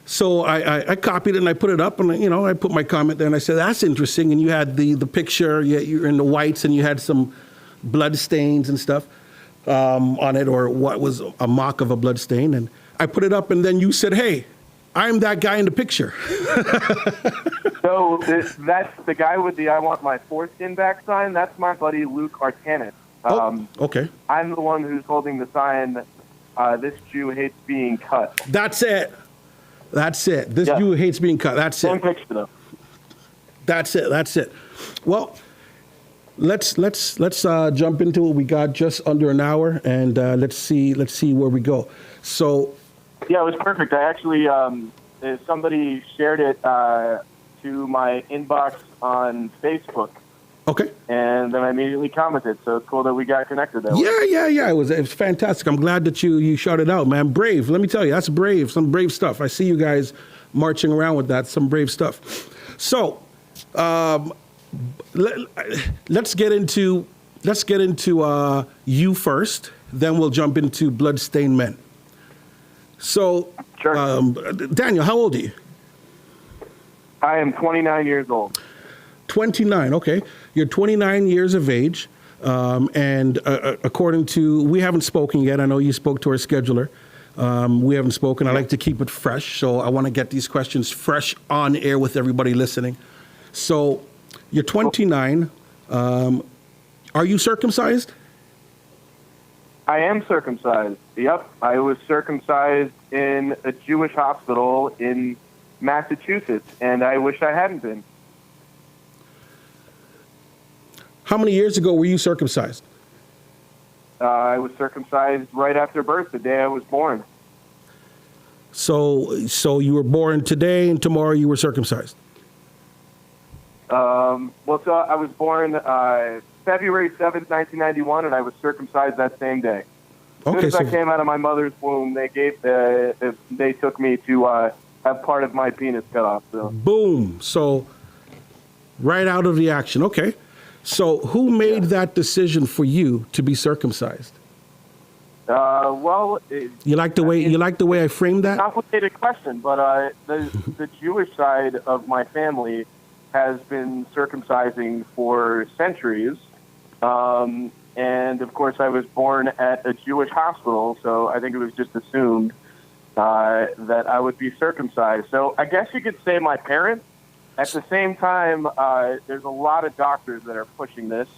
So I copied it and I put it up, and I put my comment there and I said, that's interesting. And you had the picture, you're in the whites, and you had some blood stains and stuff on it, or what was a mock of a blood stain. And I put it up, and then you said, hey, I'm that guy in the picture. So that's the guy with the I want my foreskin back sign. That's my buddy Luke Artanis. Okay. I'm the one who's holding the sign, this Jew hates being cut. That's it. This Jew hates being cut. That's it. Same picture, though. That's it. Well, let's jump into it. We got just under an hour, and let's see where we go. So. Yeah, it was perfect. I actually, somebody shared it to my inbox on Facebook, Okay. And then I immediately commented. So it's cool that we got connected that way. Yeah. It was fantastic. I'm glad that you shouted out, man. Brave. Let me tell you, that's brave. Some brave stuff. I see you guys marching around with that. Some brave stuff. So, let's get into you first. Then we'll jump into Bloodstained Men. So, Sure. Daniel, how old are you? I am 29 years old. 29, okay. You're 29 years of age, and according to, we haven't spoken yet. I know you spoke to our scheduler. We haven't spoken. I like to keep it fresh, so I want to get these questions fresh on air with everybody listening. So, you're 29. Are you circumcised? I am circumcised. Yep. I was circumcised in a Jewish hospital in Massachusetts, and I wish I hadn't been. How many years ago were you circumcised? I was circumcised right after birth, the day I was born. So you were born today, and tomorrow you were circumcised? So I was born February 7th, 1991, and I was circumcised that same day. As soon as I came out of my mother's womb, they took me to have part of my penis cut off. So. Boom. So right out of the action. Okay. So who made that decision for you to be circumcised? You like the way I framed that? Complicated question, but the Jewish side of my family has been circumcising for centuries. And of course, I was born at a Jewish hospital, so I think it was just assumed that I would be circumcised. So I guess you could say my parents. At the same time, there's a lot of doctors that are pushing this.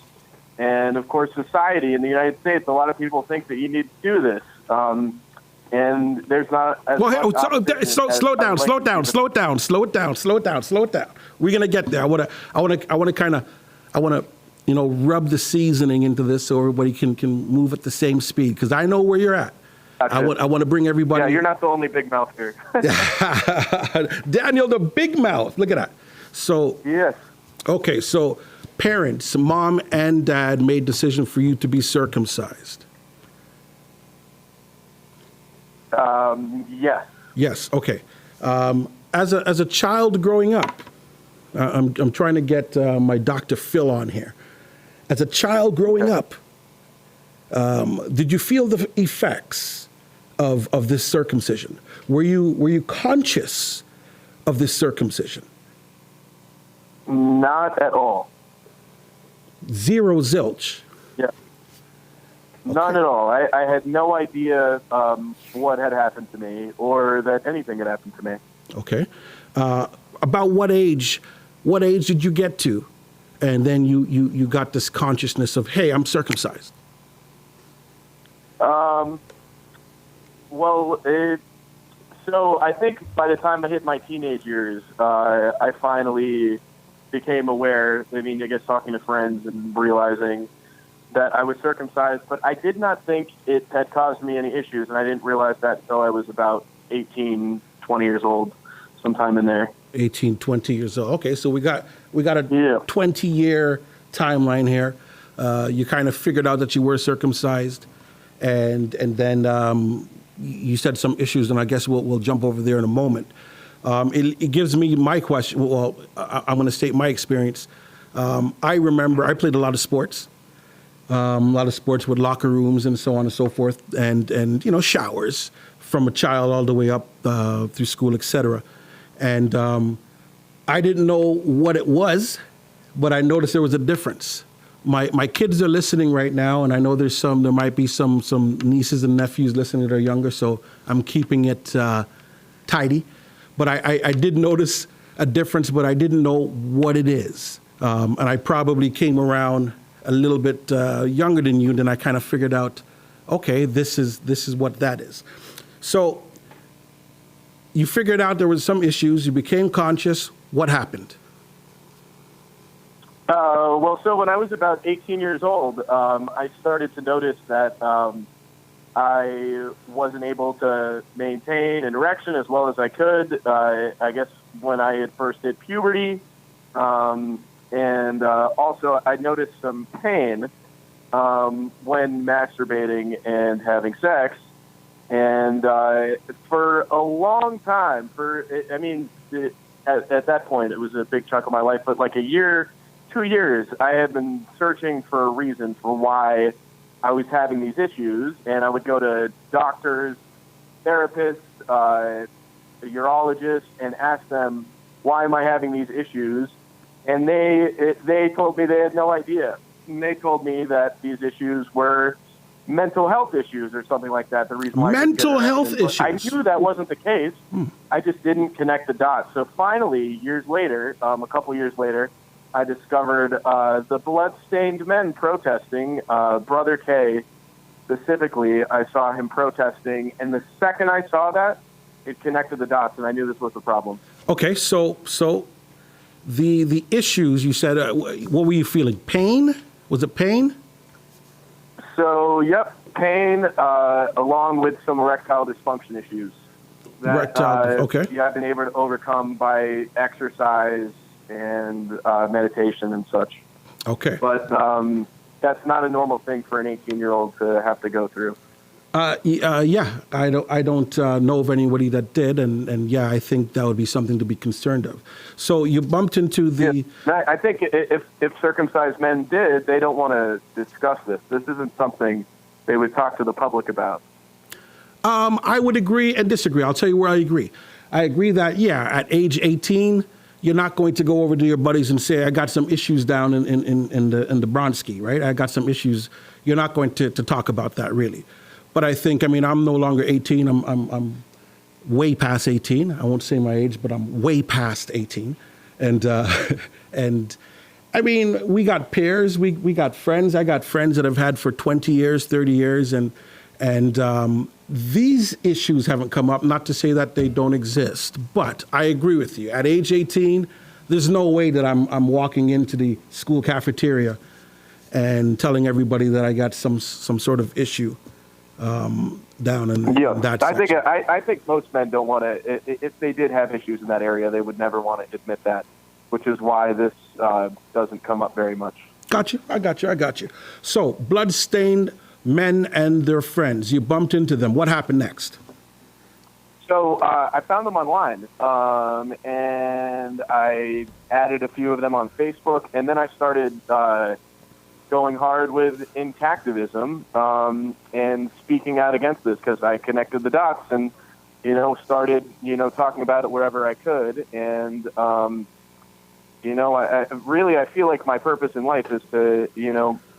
And of course, society in the United States, a lot of people think that you need to do this. And there's not as much slow down. We're gonna get there. I wanna kind of rub the seasoning into this so everybody can move at the same speed, because I know where you're at. Gotcha. I want to bring everybody. Yeah, you're not the only big mouth here. Daniel, the big mouth. Look at that. So yes. Okay, so parents, mom and dad, made decision for you to be circumcised. Yes. Yes. Okay. As a child growing up, I'm trying to get my Dr. Phil on here. As a child growing up, did you feel the effects of this circumcision? Were you conscious of this circumcision? Not at all. Zero zilch. Yeah. Okay. None at all. I had no idea what had happened to me or that anything had happened to me. Okay. About what age did you get to? And then you got this consciousness of, hey, I'm circumcised. So I think by the time I hit my teenage years, I finally became aware. I mean, I guess talking to friends and realizing that I was circumcised, but I did not think it had caused me any issues, and I didn't realize that until I was about 18, 20 years old, sometime in there. 18, 20 years old. Okay, so we got a 20-year timeline here. You kind of figured out that you were circumcised, and then you said some issues, and I guess we'll jump over there in a moment. It gives me my question. Well, I'm going to state my experience. I remember I played a lot of sports. A lot of sports with locker rooms and so on and so forth, and showers from a child all the way up through school, etc. And I didn't know what it was, but I noticed there was a difference. My kids are listening right now, and I know there might be some nieces and nephews listening that are younger, so I'm keeping it tidy. But I did notice a difference, but I didn't know what it is. And I probably came around a little bit younger than you, then I kind of figured out, okay, this is what that is. So you figured out there was some issues, you became conscious. What happened? So when I was about 18 years old, I started to notice that I wasn't able to maintain an erection as well as I could. I guess when I had first hit puberty, and also I noticed some pain when masturbating and having sex. And for a long time, at that point, it was a big chunk of my life, but like a year, 2 years, I had been searching for a reason for why I was having these issues, and I would go to doctors, therapists, urologists, and ask them, why am I having these issues? And they told me they had no idea. And they told me that these issues were mental health issues or something like that. The reason why mental health issues. I knew that wasn't the case. I just didn't connect the dots. So finally, years later, a couple years later, I discovered the blood-stained men protesting. Brother K, specifically, I saw him protesting, and the second I saw that, it connected the dots, and I knew this was the problem. Okay, so the issues you said, what were you feeling? Pain? Was it pain? So, yep, pain, along with some erectile dysfunction issues. That, okay. Yeah, I've been able to overcome by exercise and meditation and such. Okay. But that's not a normal thing for an 18-year-old to have to go through. Yeah, I don't know of anybody that did, and yeah, I think that would be something to be concerned of. So you bumped into the... Yeah. I think if circumcised men did, they don't want to discuss this. This isn't something they would talk to the public about. I would agree and disagree. I'll tell you where I agree. I agree that, yeah, at age 18, you're not going to go over to your buddies and say, I got some issues down in the Bronski, right? I got some issues. You're not going to talk about that, really. But I think, I'm no longer 18. I'm way past 18. I won't say my age, but I'm way past 18. And we got peers, we got friends. I got friends that I've had for 20 years, 30 years, and these issues haven't come up. Not to say that they don't exist, but I agree with you. At age 18, there's no way that I'm walking into the school cafeteria and telling everybody that I got some sort of issue down in that section. I think most men don't want to. If they did have issues in that area, they would never want to admit that, which is why this doesn't come up very much. Got you. I got you. So, blood-stained men and their friends. You bumped into them. What happened next? So I found them online, and I added a few of them on Facebook, and then I started going hard with intactivism and speaking out against this because I connected the dots and, started, talking about it wherever I could. And, I feel like my purpose in life is to,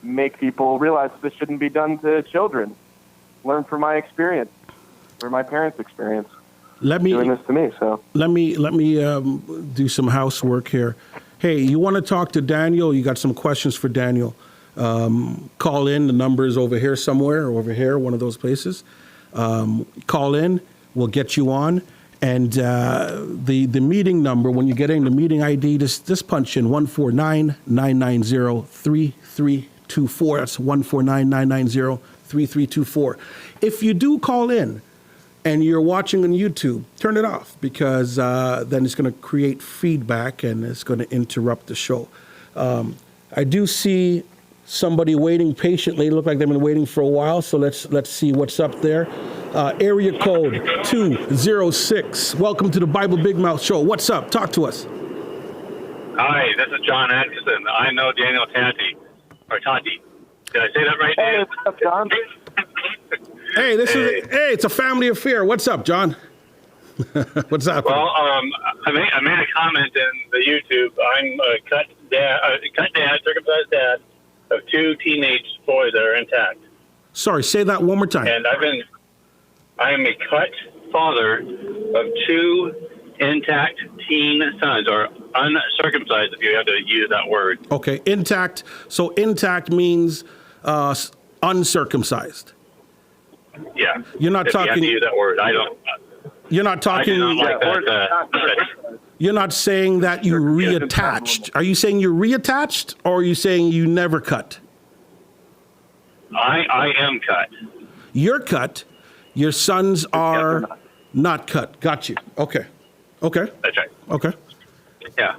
make people realize this shouldn't be done to children. Learn from my experience, or my parents' experience. Doing this to me. So let me do some housework here. Hey, you want to talk to Daniel? You got some questions for Daniel? Call in. The number is over here somewhere, or over here, one of those places. Call in. We'll get you on. And the meeting number, when you get in, the meeting ID, just punch in 149-990-3324. That's 149-990-3324. If you do call in and you're watching on YouTube, turn it off, because then it's going to create feedback and it's going to interrupt the show. I do see somebody waiting patiently. It looked like they've been waiting for a while, so let's see what's up there. Area code 206. Welcome to the Bible Big Mouth Show. What's up? Talk to us. Hi, this is John Atkinson. I know Daniel Tati. Or Tati. Did I say that right, Dan? Hey, what's up, John? Hey, it's a family affair. What's up, John? What's up? Well, I made a comment in the YouTube. I'm a cut dad, circumcised dad of 2 teenage boys that are intact. Sorry, say that one more time. And I am a cut father of 2 intact teen sons, or uncircumcised, if you have to use that word. Okay, intact. So intact means uncircumcised. Yeah. You're not talking. You have to use that word. I don't. You're not talking. I do not like that. You're not saying that you reattached. Are you saying you're reattached, or are you saying you never cut? I am cut. You're cut. Your sons are not cut. Got you. Okay. That's right. Okay. Yeah.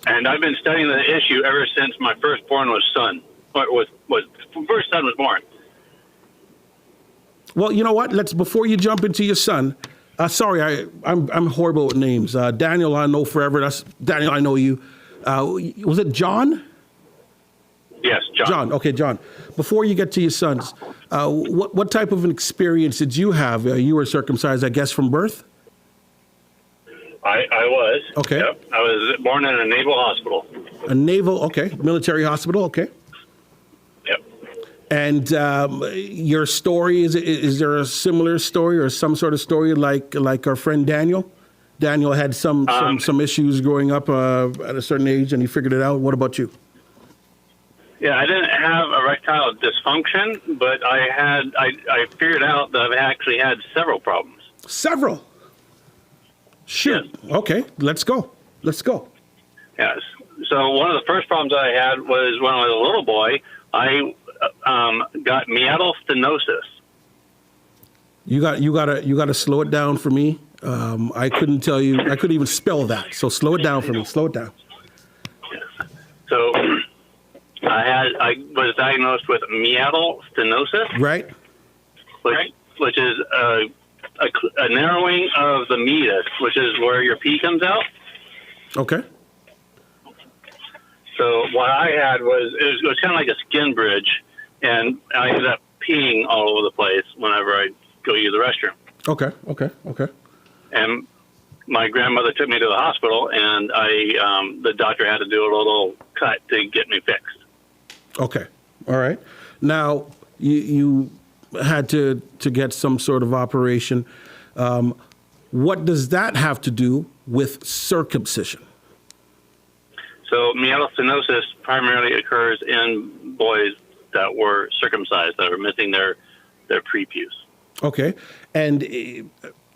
And I've been studying the issue ever since my firstborn was first son was born. Well, you know what? Before you jump into your son, sorry, I'm horrible with names. Daniel, I know forever. That's Daniel. I know you. Was it John? Yes, John. John. Okay, John. Before you get to your sons, what type of an experience did you have? You were circumcised, I guess, from birth? I was. Okay. Yep. I was born in a naval hospital. A naval, okay. Military hospital, okay. Yep. And your story, is there a similar story or some sort of story like our friend Daniel? Daniel had some issues growing up at a certain age and he figured it out. What about you? Yeah, I didn't have erectile dysfunction, but I figured out that I've actually had several problems. Several? Shoot. Yes. Okay, let's go. Yes. So one of the first problems I had was when I was a little boy, I got meatal stenosis. You got to slow it down for me. I couldn't tell you. I couldn't even spell that. So slow it down for me. Slow it down. Yes. So I was diagnosed with meatal stenosis. Right. Which is a narrowing of the meatus, which is where your pee comes out. Okay. So what I had was it was kind of like a skin bridge, and I ended up peeing all over the place whenever I go use the restroom. Okay. And my grandmother took me to the hospital, and the doctor had to do a little cut to get me fixed. Okay. All right. Now you had to get some sort of operation. What does that have to do with circumcision? So meatal stenosis primarily occurs in boys that were circumcised, that are missing their prepuce. Okay. And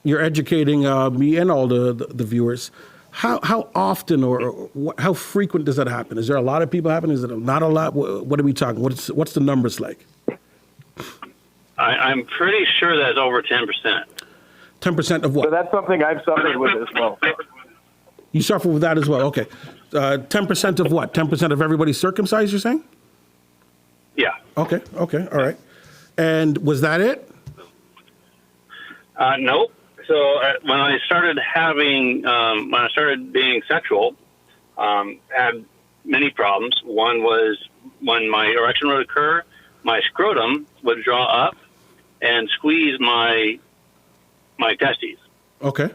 you're educating me and all the viewers. How often or how frequent does that happen? Is there a lot of people happening? Is it not a lot? What are we talking? What's the numbers like? I'm pretty sure that's over 10%. 10% of what? So that's something I've suffered with as well. You suffer with that as well. Okay. 10% of what? 10% of everybody circumcised, you're saying? Yeah. Okay. All right. And was that it? Nope. So when I started being sexual, had many problems. One was when my erection would occur, my scrotum would draw up and squeeze my testes. Okay.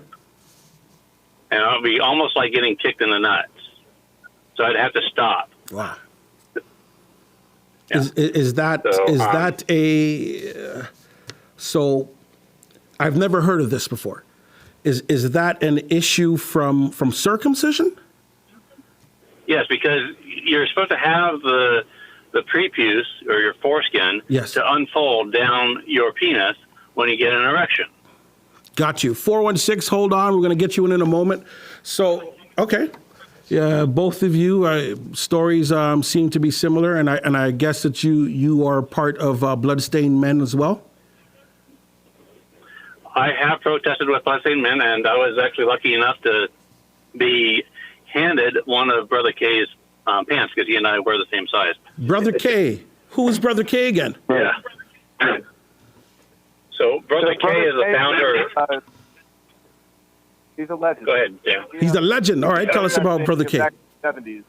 And it would be almost like getting kicked in the nuts. So I'd have to stop. Wow. Yeah. Is that a so I've never heard of this before. Is that an issue from circumcision? Yes, because you're supposed to have the prepuce or your foreskin to unfold down your penis when you get an erection. Got you. 416, hold on. We're going to get you in a moment. So, okay. Yeah, both of you, stories seem to be similar, and I guess that you are part of Bloodstained Men as well? I have protested with Bloodstained Men, and I was actually lucky enough to be handed one of Brother K's pants, because he and I wear the same size. Brother K. Who is Brother K again? Yeah. So Brother K is the founder. He's a legend. Go ahead, Dan. He's a legend. All right, tell us about Brother K. Back in the 70s.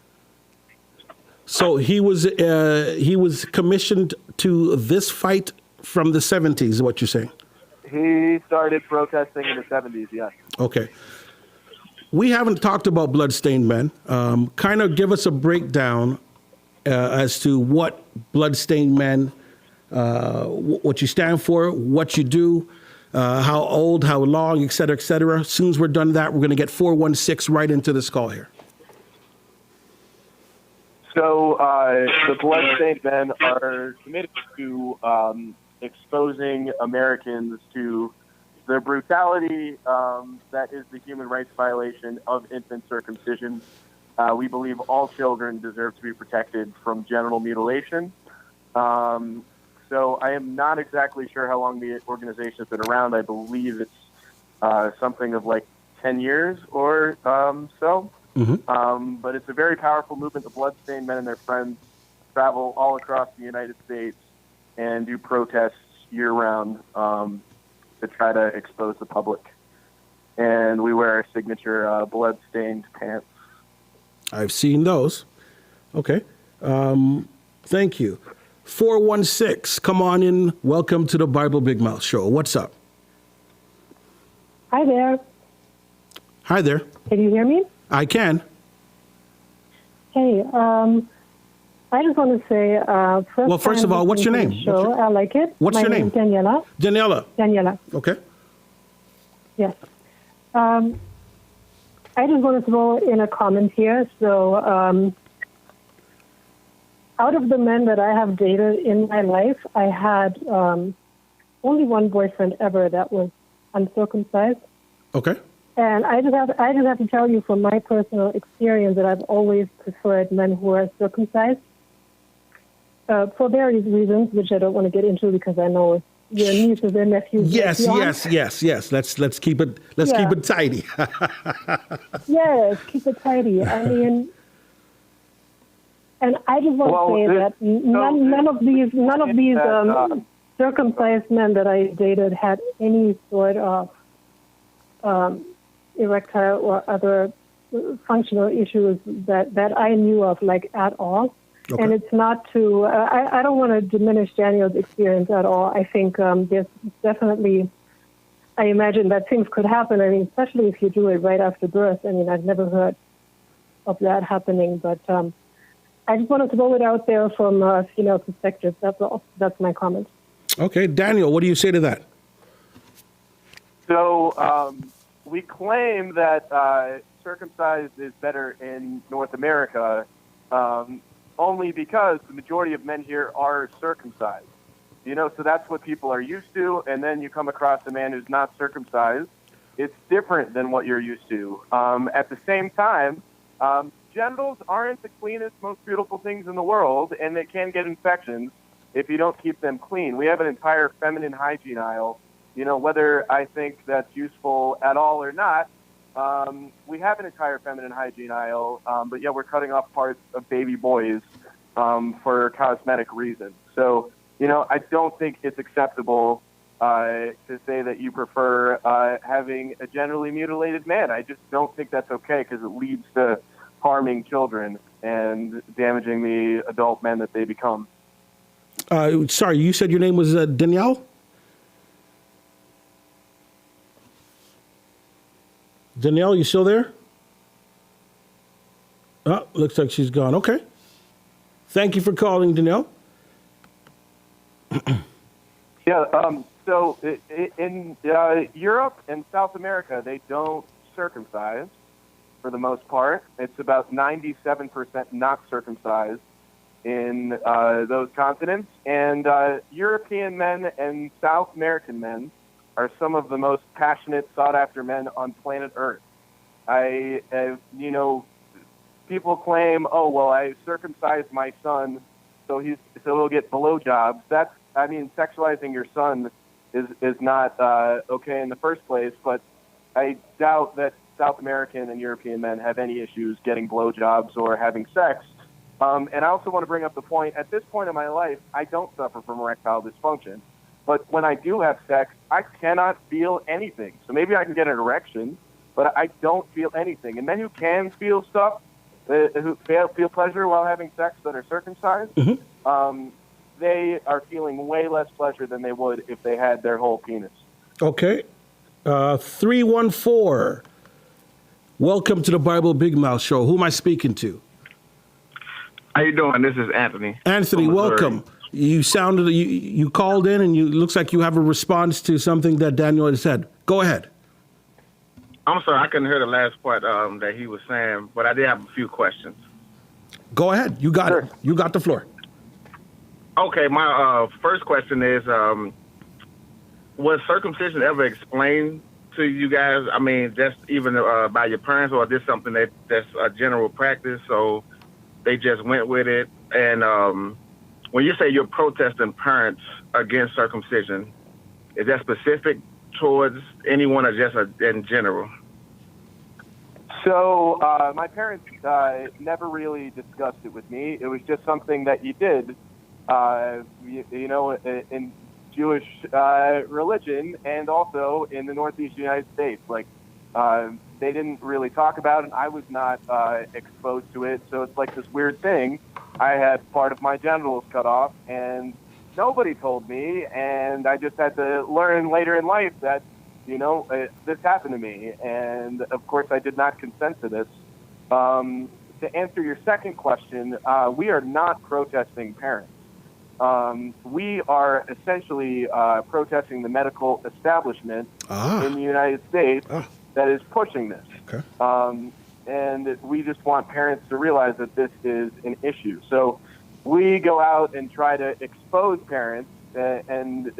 So he was commissioned to this fight from the 70s, is what you're saying? He started protesting in the 70s, yes. Okay. We haven't talked about Bloodstained Men. Kind of give us a breakdown as to what Bloodstained Men, what you stand for, what you do, how old, how long, et cetera, et cetera. As soon as we're done that, we're going to get 416 right into this call here. So the Bloodstained Men are committed to exposing Americans to the brutality that is the human rights violation of infant circumcision. We believe all children deserve to be protected from genital mutilation. So I am not exactly sure how long the organization has been around. I believe it's something of like 10 years or so. But it's a very powerful movement. The bloodstained men and their friends travel all across the United States and do protests year-round to try to expose the public. And we wear our signature blood-stained pants. I've seen those. Okay. Thank you. 416, come on in. Welcome to the Bible Big Mouth Show. What's up? Hi there. Hi there. Can you hear me? I can. Hey, I just want to say, first of all, what's your name? Show. I like it. What's your name? My name is Daniela. Daniela. Daniela. Okay. Yes. I just wanted to throw in a comment here. So, out of the men that I have dated in my life, I had only one boyfriend ever that was uncircumcised. Okay. And I just have to tell you from my personal experience that I've always preferred men who are circumcised for various reasons, which I don't want to get into because I know your nieces and nephews. Yes. Let's keep it keep it tidy. Yes, keep it tidy. I mean, and I just want to say that none of these circumcised men that I dated had any sort of erectile or other functional issues that I knew of, like, at all. Okay. And it's not to, I don't want to diminish Daniel's experience at all. I think there's definitely, I imagine that things could happen. I mean, especially if you do it right after birth. I mean, I've never heard of that happening, but I just wanted to throw it out there from a female perspective. That's all. That's my comment. Okay. Daniel, what do you say to that? So we claim that circumcised is better in North America only because the majority of men here are circumcised. You know, so that's what people are used to, and then you come across a man who's not circumcised. It's different than what you're used to. At the same time, genitals aren't the cleanest, most beautiful things in the world, and they can get infections if you don't keep them clean. We have an entire feminine hygiene aisle. You know, whether I think that's useful at all or not, we have an entire feminine hygiene aisle, but yet we're cutting off parts of baby boys for cosmetic reasons. So, you know, I don't think it's acceptable to say that you prefer having a generally mutilated man. I just don't think that's okay because it leads to harming children and damaging the adult men that they become. Sorry, you said your name was Danielle? Danielle, you still there? Oh, looks like she's gone. Okay. Thank you for calling, Danielle. Yeah, so in Europe and South America, they don't circumcise for the most part. It's about 97% not circumcised in those continents. And European men and South American men are some of the most passionate, sought-after men on planet Earth. You know, people claim, oh, well, I circumcised my son so he'll get blowjobs. Sexualizing your son is not okay in the first place, but I doubt that South American and European men have any issues getting blowjobs or having sex. And I also want to bring up the point, at this point in my life, I don't suffer from erectile dysfunction. But when I do have sex, I cannot feel anything. So maybe I can get an erection, but I don't feel anything. And men who can feel stuff, who feel pleasure while having sex that are circumcised, they are feeling way less pleasure than they would if they had their whole penis. Okay. 314. Welcome to the Bible Big Mouth Show. Who am I speaking to? How you doing? This is Anthony. Anthony, welcome. You sounded, you called in and looks like you have a response to something that Daniel had said. Go ahead. I'm sorry, I couldn't hear the last part that he was saying, but I did have a few questions. Go ahead. You got it. You got the floor. Okay, my first question is, was circumcision ever explained to you guys? I mean, just even by your parents, or is this something that's a general practice, so they just went with it? And when you say you're protesting parents against circumcision, is that specific towards anyone or just in general? So my parents never really discussed it with me. It was just something that you did, in Jewish religion and also in the Northeast United States. Like, they didn't really talk about it. I was not exposed to it. So it's like this weird thing. I had part of my genitals cut off, and nobody told me. And I just had to learn later in life that, this happened to me. And, of course, I did not consent to this. To answer your second question, we are not protesting parents. We are essentially protesting the medical establishment in the United States that is pushing this. Okay. And we just want parents to realize that this is an issue. So we go out and try to expose parents and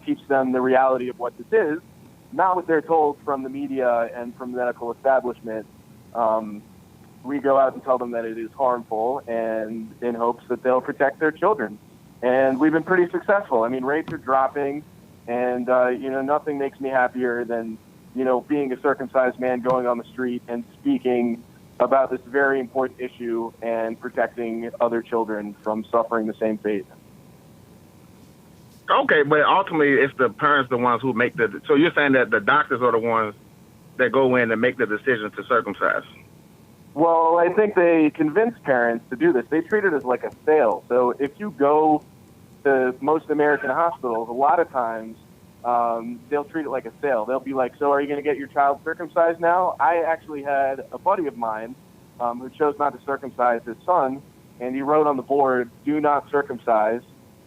teach them the reality of what this is, not what they're told from the media and from the medical establishment. We go out and tell them that it is harmful, and in hopes that they'll protect their children. And we've been pretty successful. I mean, rates are dropping, and, nothing makes me happier than, being a circumcised man going on the street and speaking about this very important issue and protecting other children from suffering the same fate. Okay, but ultimately, it's the parents the ones who make the. So you're saying that the doctors are the ones that go in and make the decision to circumcise? Well, I think they convince parents to do this. They treat it as like a sale. So if you go to most American hospitals, a lot of times they'll treat it like a sale. They'll be like, so are you going to get your child circumcised now? I actually had a buddy of mine who chose not to circumcise his son, and he wrote on the board, do not circumcise.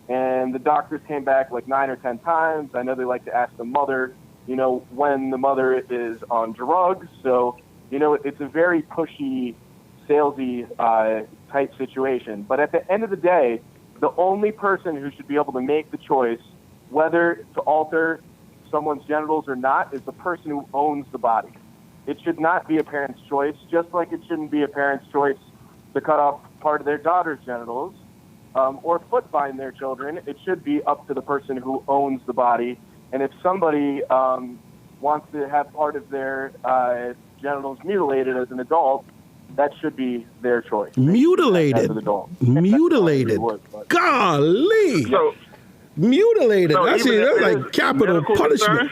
And the doctors came back like 9 or 10 times. I know they like to ask the mother, when the mother is on drugs. So, it's a very pushy, salesy type situation. But at the end of the day, the only person who should be able to make the choice whether to alter someone's genitals or not is the person who owns the body. It should not be a parent's choice, just like it shouldn't be a parent's choice to cut off part of their daughter's genitals or foot bind their children. It should be up to the person who owns the body. And if somebody wants to have part of their genitals mutilated as an adult, that should be their choice. Mutilated? As an adult. Mutilated? Golly! So, mutilated. So That's like capital punishment.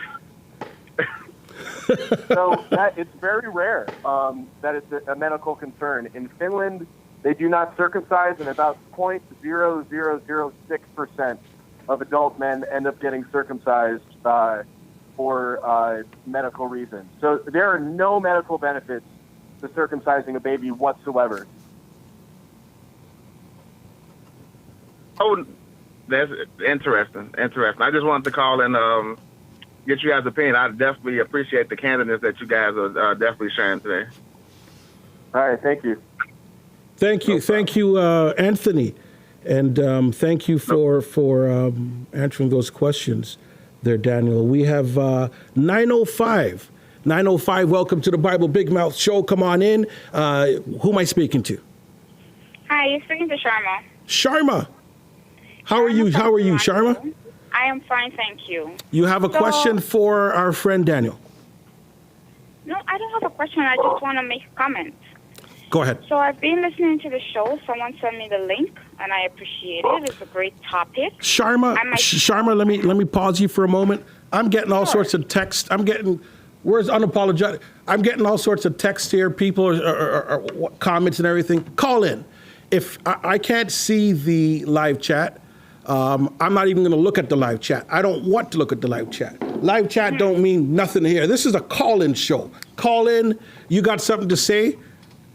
So it's very rare that it's a medical concern. In Finland, they do not circumcise, and about 0.0006% of adult men end up getting circumcised for medical reasons. So there are no medical benefits to circumcising a baby whatsoever. Oh, that's interesting. I just wanted to call and get you guys' opinion. I definitely appreciate the candidness that you guys are definitely sharing today. All right, thank you. Thank you, Anthony, and thank you for answering those questions there, Daniel. We have 905. 905, welcome to the Bible Big Mouth Show. Come on in. Who am I speaking to? Hi, you're speaking to Sharma. Sharma. How are you, Sharma? I am fine, thank you. You have a question for our friend Daniel? No, I don't have a question. I just want to make a comment. Go ahead. So I've been listening to the show. Someone sent me the link, and I appreciate it. It's a great topic. Sharma, let me pause you for a moment. I'm getting all sorts of text. Where's Unapologetic? I'm getting all sorts of text here, people or comments and everything. Call in. If I can't see the live chat, I'm not even going to look at the live chat. I don't want to look at the live chat. Live chat don't mean nothing here. This is a call-in show. Call in. You got something to say?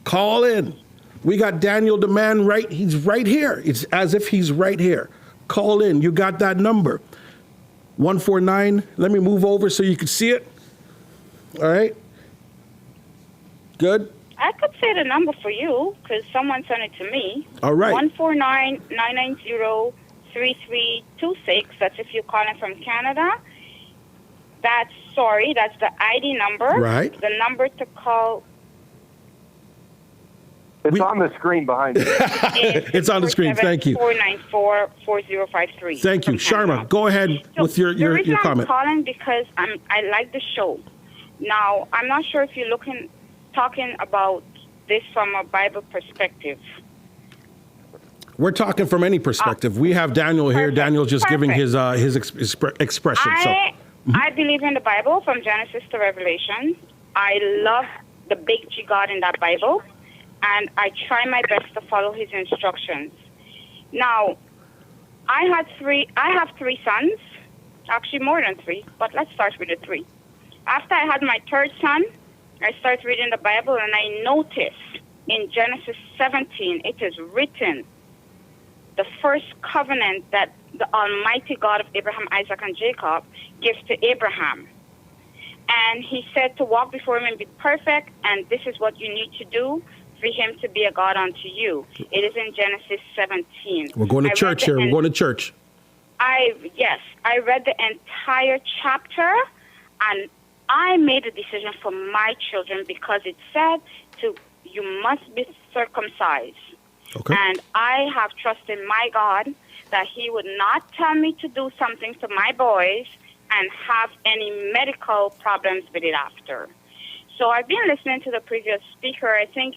Call in. We got Daniel the man he's right here. It's as if he's right here. Call in. You got that number. 149. Let me move over so you can see it. All right. Good. I could say the number for you because someone sent it to me. All right. 149-990-3326. That's if you're calling from Canada. That's the ID number. Right. The number to call. It's on the screen behind you. It's on the screen. Thank you. 494-4053. Thank you. Sharma, go ahead with your comment. The reason I'm calling because I like the show. Now, I'm not sure if you're talking about this from a Bible perspective. We're talking from any perspective. We have Daniel here. Perfect. Daniel's just giving his expression. I believe in the Bible from Genesis to Revelation. I love the big G God in that Bible, and I try my best to follow his instructions. Now, I have three sons, actually more than three, but let's start with the three. After I had my third son, I started reading the Bible, and I noticed in Genesis 17, it is written, the first covenant that the Almighty God of Abraham, Isaac, and Jacob gives to Abraham. And he said to walk before him and be perfect, and this is what you need to do for him to be a God unto you. It is in Genesis 17. We're going to church here. We're going to church. Yes, I read the entire chapter, and I made a decision for my children because it said you must be circumcised. Okay. And I have trust in my God that he would not tell me to do something to my boys and have any medical problems with it after. So I've been listening to the previous speaker. I think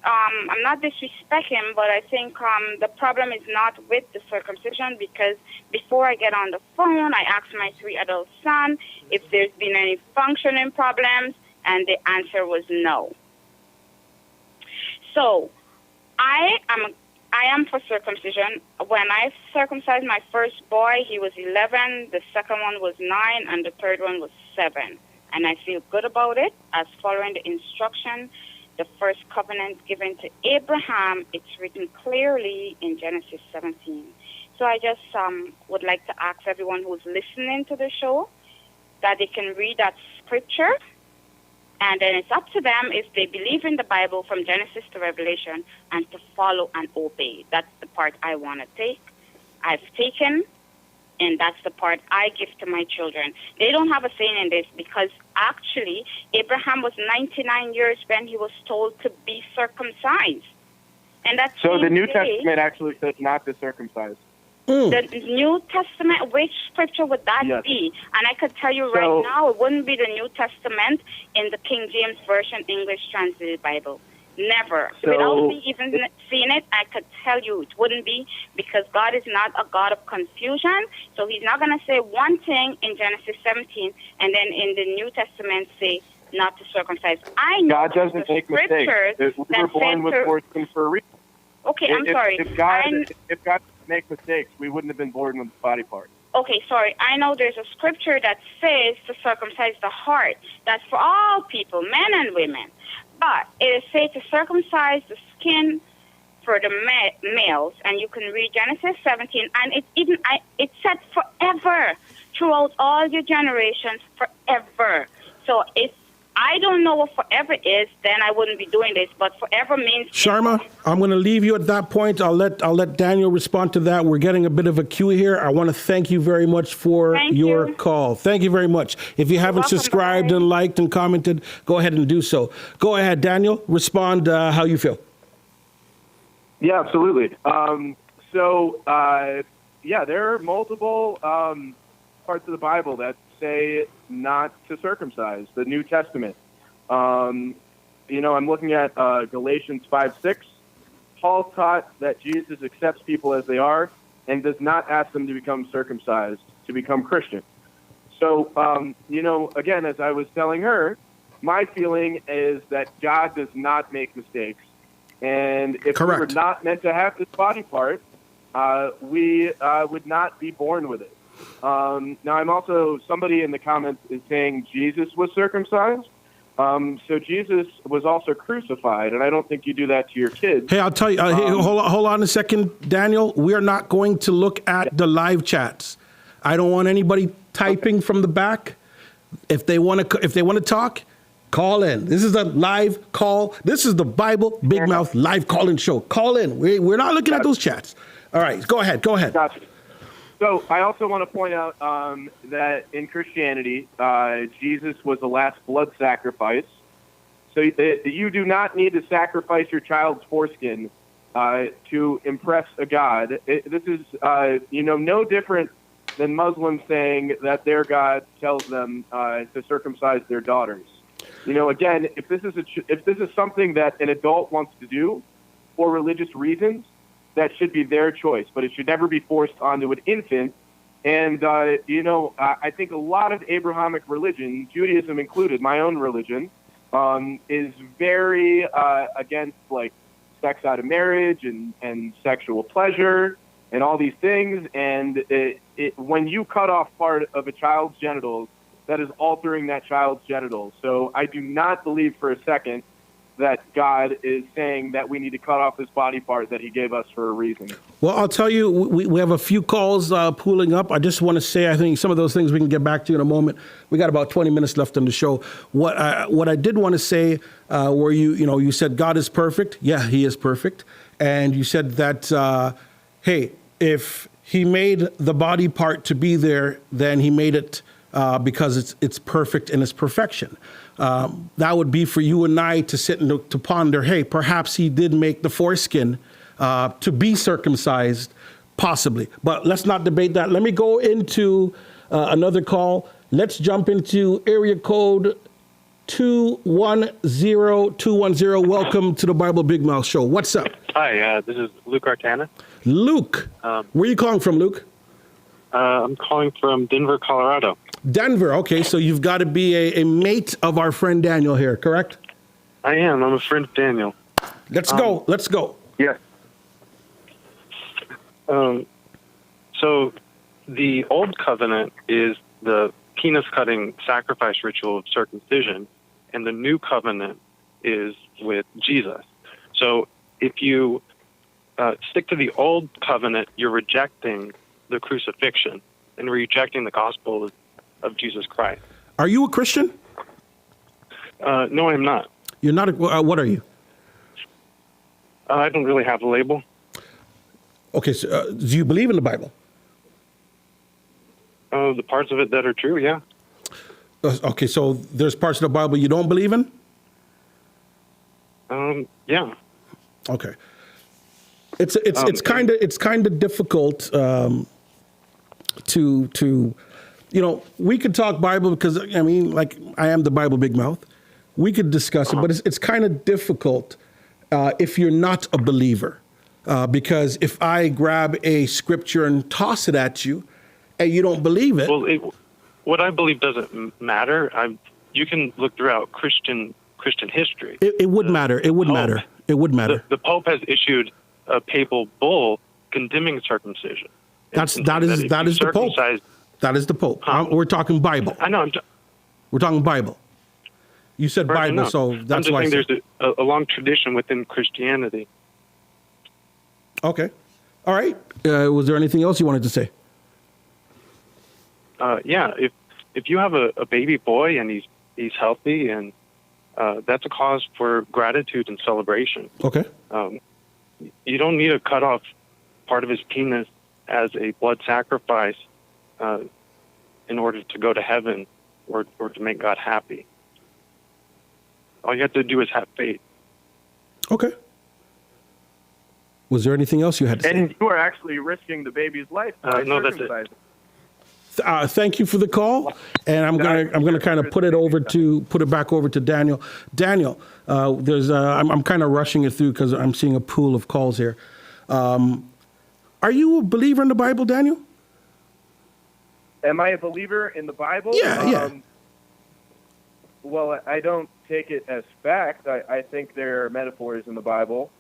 I'm not disrespecting him, but I think the problem is not with the circumcision, because before I get on the phone, I asked my 3 adult sons if there's been any functioning problems, and the answer was no. So I am for circumcision. When I circumcised my first boy, he was 11, the second one was 9, and the third one was 7. And I feel good about it as following the instruction. The first covenant given to Abraham, it's written clearly in Genesis 17. So I just would like to ask everyone who's listening to the show that they can read that scripture, and then it's up to them if they believe in the Bible from Genesis to Revelation and to follow and obey. That's the part I want to take. I've taken, and that's the part I give to my children. They don't have a say in this because actually Abraham was 99 years when he was told to be circumcised. And that's so the New Testament actually says not to circumcise. The New Testament, which scripture would that be? And I could tell you right now, it wouldn't be the New Testament in the King James Version English Translated Bible. Never. Without me even seeing it, I could tell you it wouldn't be, because God is not a God of confusion. So he's not going to say one thing in Genesis 17 and then in the New Testament say not to circumcise. I know God doesn't make mistakes. We were born with foreskin for a reason. Okay, I'm sorry. If God make mistakes, we wouldn't have been born with body parts. Okay, sorry. I know there's a scripture that says to circumcise the heart. That's for all people, men and women. But it is said to circumcise the skin for the males, and you can read Genesis 17, and it said forever, throughout all your generations, forever. So if I don't know what forever is, then I wouldn't be doing this. But forever means... Sharma, I'm going to leave you at that point. I'll let Daniel respond to that. We're getting a bit of a queue here. I want to thank you very much for your call. Thank you very much. If you haven't subscribed and liked and commented, go ahead and do so. Go ahead, Daniel. Respond how you feel. Yeah, absolutely. There are multiple parts of the Bible that say not to circumcise, the New Testament. I'm looking at Galatians 5:6. Paul taught that Jesus accepts people as they are and does not ask them to become circumcised, to become Christian. So, again, as I was telling her, my feeling is that God does not make mistakes. And if we were not meant to have this body part, we would not be born with it. Now, I'm also, somebody in the comments is saying Jesus was circumcised. So Jesus was also crucified, and I don't think you do that to your kids. Hey, I'll tell you, hold on a second, Daniel. We are not going to look at the live chats. I don't want anybody typing from the back. If they want to talk, call in. This is a live call. This is the Bible Big Mouth live call-in show. Call in. We're not looking at those chats. All right, go ahead. Gotcha. So I also want to point out that in Christianity, Jesus was the last blood sacrifice. So you do not need to sacrifice your child's foreskin to impress a God. This is, no different than Muslims saying that their God tells them to circumcise their daughters. Again, if this is something that an adult wants to do for religious reasons, that should be their choice, but it should never be forced onto an infant. And, I think a lot of Abrahamic religion, Judaism included, my own religion, is very against, like, sex out of marriage and sexual pleasure and all these things. And when you cut off part of a child's genitals, that is altering that child's genitals. So I do not believe for a second that God is saying that we need to cut off this body part that he gave us for a reason. Well, I'll tell you, we have a few calls pooling up. I just want to say, I think some of those things we can get back to in a moment. We got about 20 minutes left on the show. What I did want to say, where you said God is perfect. Yeah, he is perfect. And you said that, hey, if he made the body part to be there, then he made it because it's perfect in its perfection. That would be for you and I to sit and to ponder, hey, perhaps he did make the foreskin to be circumcised, possibly. But let's not debate that. Let me go into another call. Let's jump into area code 210. Welcome to the Bible Big Mouth Show. What's up? Hi, this is Luke Artana. Luke, where are you calling from, Luke? I'm calling from Denver, Colorado. Denver. Okay, so you've got to be a mate of our friend Daniel here, correct? I am. I'm a friend of Daniel. Let's go. Let's go. Yes. So the Old Covenant is the penis-cutting sacrifice ritual of circumcision, and the New Covenant is with Jesus. So if you stick to the Old Covenant, you're rejecting the crucifixion and rejecting the gospel of Jesus Christ. Are you a Christian? No, I'm not. You're not. What are you? I don't really have a label. Okay, so do you believe in the Bible? The parts of it that are true, yeah. Okay, so there's parts of the Bible you don't believe in? Yeah. Okay. It's kind of difficult to we could talk Bible because I mean, like, I am the Bible Big Mouth. We could discuss it, but it's kind of difficult if you're not a believer, because if I grab a scripture and toss it at you, and you don't believe it. Well, what I believe doesn't matter. You can look throughout Christian history. It would matter. It would matter. It would matter. The Pope has issued a papal bull condemning circumcision. That is the Pope. That is the Pope. Huh? We're talking Bible. I know. We're talking Bible. You said Bible, so that's why. I'm just saying there's a long tradition within Christianity. Okay. All right. Was there anything else you wanted to say? Yeah. If you have a baby boy and he's healthy, and that's a cause for gratitude and celebration. Okay. You don't need to cut off part of his penis as a blood sacrifice in order to go to heaven or to make God happy. All you have to do is have faith. Okay. Was there anything else you had to say? And you are actually risking the baby's life by circumcising. Thank you for the call, and I'm gonna kind of put it back over to Daniel. Daniel, I'm kind of rushing it through because I'm seeing a pool of calls here. Are you a believer in the Bible, Daniel? Am I a believer in the Bible? Yeah. Well, I don't take it as fact. I think there are metaphors in the Bible.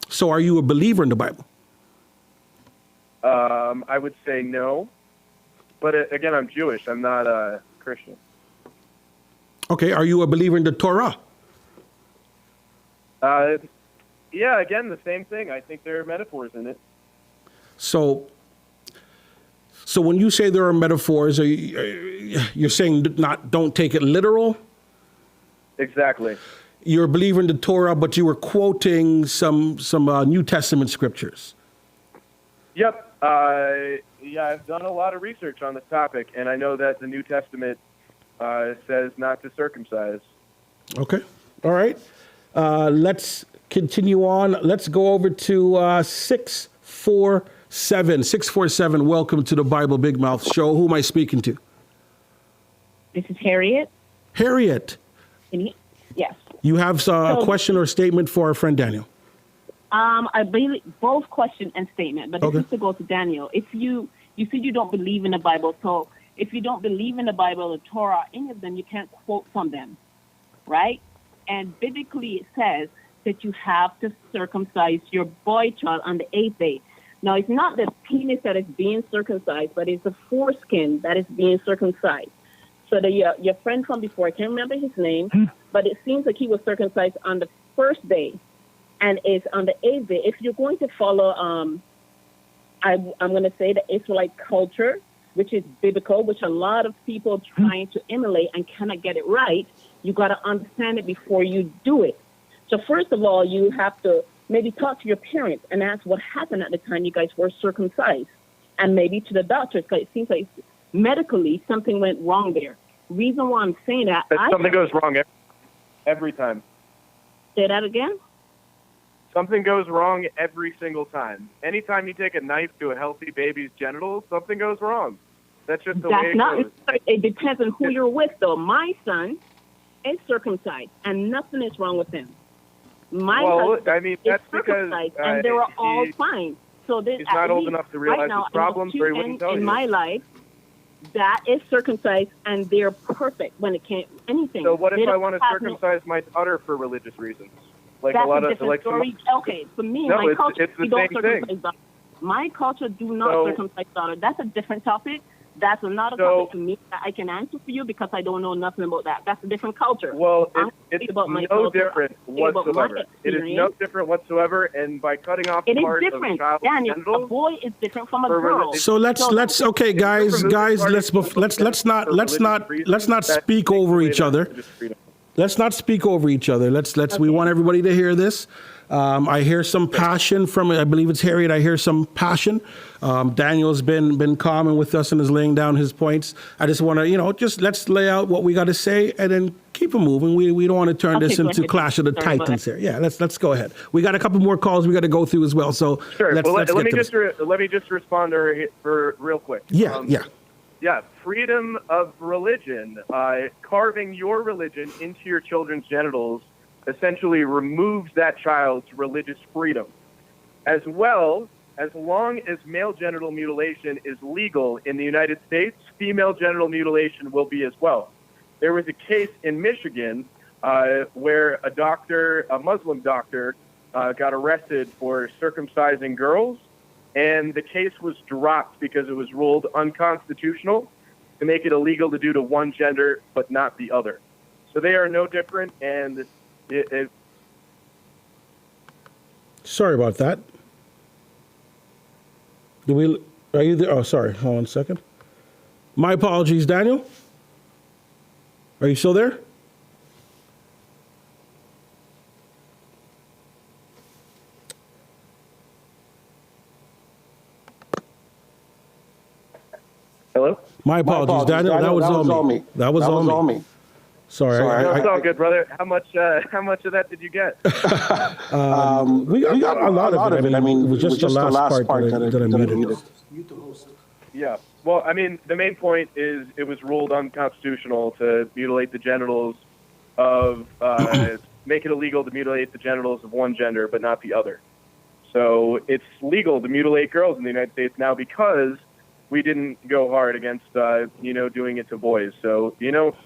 So are you a believer in the Bible? I would say no. But again, I'm Jewish. I'm not a Christian. Okay. Are you a believer in the Torah? Yeah, again, the same thing. I think there are metaphors in it. So when you say there are metaphors, you're saying don't take it literal? Exactly. You're a believer in the Torah, but you were quoting some New Testament scriptures. Yep. Yeah, I've done a lot of research on this topic, and I know that the New Testament says not to circumcise. Okay. All right. Let's continue on. Let's go over to 647. 647, welcome to the Bible Big Mouth Show. Who am I speaking to? This is Harriet. Harriet, Yes. You have a question or statement for our friend Daniel? I believe both question and statement, but this is to go to Daniel. If you said you don't believe in the Bible, so if you don't believe in the Bible, the Torah, any of them, you can't quote from them, right? And biblically it says that you have to circumcise your boy child on the 8th day. Now, it's not the penis that is being circumcised, but it's the foreskin that is being circumcised. So your friend from before, I can't remember his name, but it seems like he was circumcised on the 1st day, and it's on the 8th day. If you're going to follow, I'm going to say the Israelite culture, which is biblical, which a lot of people trying to emulate and cannot get it right, you got to understand it before you do it. So first of all, you have to maybe talk to your parents and ask what happened at the time you guys were circumcised, and maybe to the doctors, because it seems like medically something went wrong there. Reason why I'm saying that, something goes wrong every time. Say that again? Something goes wrong every single time. Anytime you take a knife to a healthy baby's genitals, something goes wrong. That's just the way it goes. It depends on who you're with, though. My son is circumcised, and nothing is wrong with him. My husband is circumcised, and they were all fine. So he's not old enough to realize his problems, or he wouldn't tell you. In my life, that is circumcised, and they're perfect when it can't anything. So what if I want to circumcise my daughter for religious reasons? Like that's a lot a of different story. Okay, for me, no, my culture, it's the we don't same circumcise thing. daughter. My culture do not circumcise daughter. That's a different topic. That's not a topic to me that I can answer for you because I don't know nothing about that. That's a different culture. Well, it's no different whatsoever. It is no different whatsoever, and by cutting off part of a child's genitals, a boy is different from a girl. So let's okay, guys, let's not speak over each other. Let's not speak over each other. We want everybody to hear this. I hear some passion from, I believe it's Harriet. I hear some passion. Daniel's been calm and with us and is laying down his points. I just want to, just let's lay out what we got to say and then keep it moving. We don't want to turn this into Clash of the Titans here. Yeah, let's go ahead. We got a couple more calls we got to go through as well. So sure. Let me just respond for real quick. Yeah. Freedom of religion, carving your religion into your children's genitals essentially removes that child's religious freedom. As well, as long as male genital mutilation is legal in the United States, female genital mutilation will be as well. There was a case in Michigan where a Muslim doctor, got arrested for circumcising girls, and the case was dropped because it was ruled unconstitutional to make it illegal to do to one gender but not the other. So they are no different, and sorry about that. Are you there? Oh, sorry. Hold on a second. My apologies, Daniel. Are you still there? Hello? My apologies, Daniel. That was all me. That was all me. Sorry. It's all good, brother. How much of that did you get? We got a lot of it. I mean, it was just the last part that I muted. Yeah. Well, I mean, the main point is it was ruled unconstitutional to mutilate the genitals of, make it illegal to mutilate the genitals of one gender but not the other. So it's legal to mutilate girls in the United States now because we didn't go hard against, doing it to boys. So,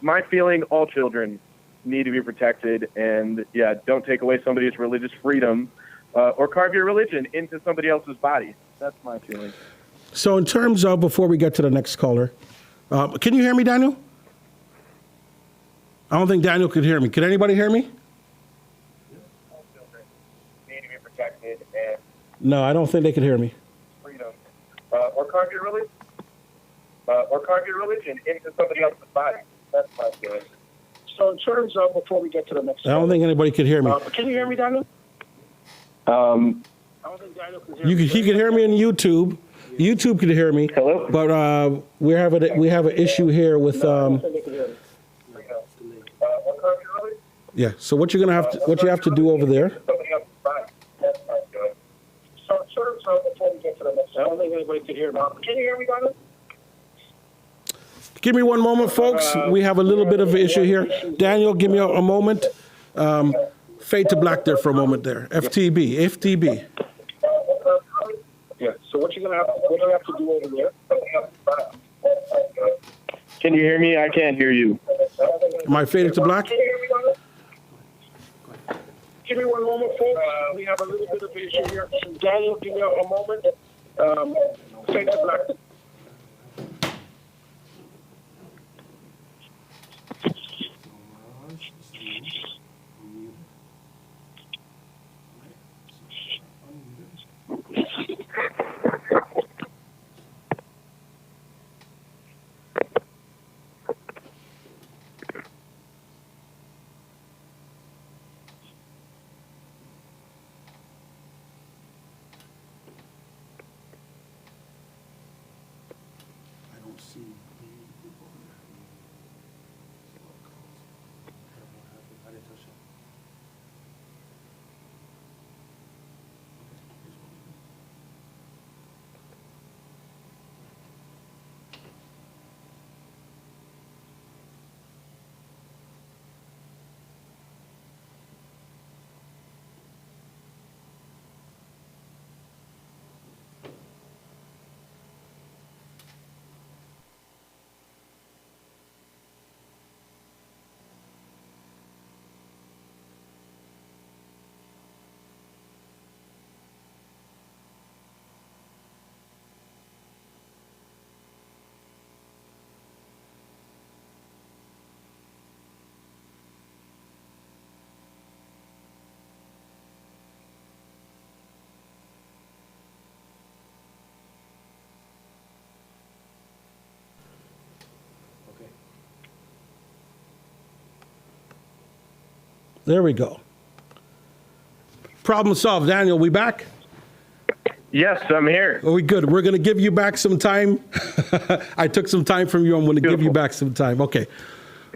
my feeling, all children need to be protected. And, don't take away somebody's religious freedom or carve your religion into somebody else's body. That's my feeling. So in terms of, before we get to the next caller, can you hear me, Daniel? I don't think Daniel could hear me. Can anybody hear me? Need to be protected and no, I don't think they could hear me. Or carve your religion into somebody else's body. That's my feeling. So in terms of, before we get to the next, I don't think anybody could hear me. Can you hear me, Daniel? I don't think Daniel can hear me. He could hear me on YouTube. YouTube could hear me. Hello? But we have an issue here with. Yeah. So what you have to do over there? So before we get to the next, I don't think anybody can hear me. Can you hear me, Daniel? Give me one moment, folks. We have a little bit of an issue here. Daniel, give me a moment. Fade to black there for a moment there. FTB. Yeah. So what you have to do over there? Can you hear me? I can't hear you. Am I faded to black? Give me one moment, folks. We have a little bit of an issue here. Daniel, give me a moment. Fade to black. There we go. Problem solved. Daniel, we back? Yes, I'm here. Are we good? We're going to give you back some time. I took some time from you. I'm going to give you back some time. Okay.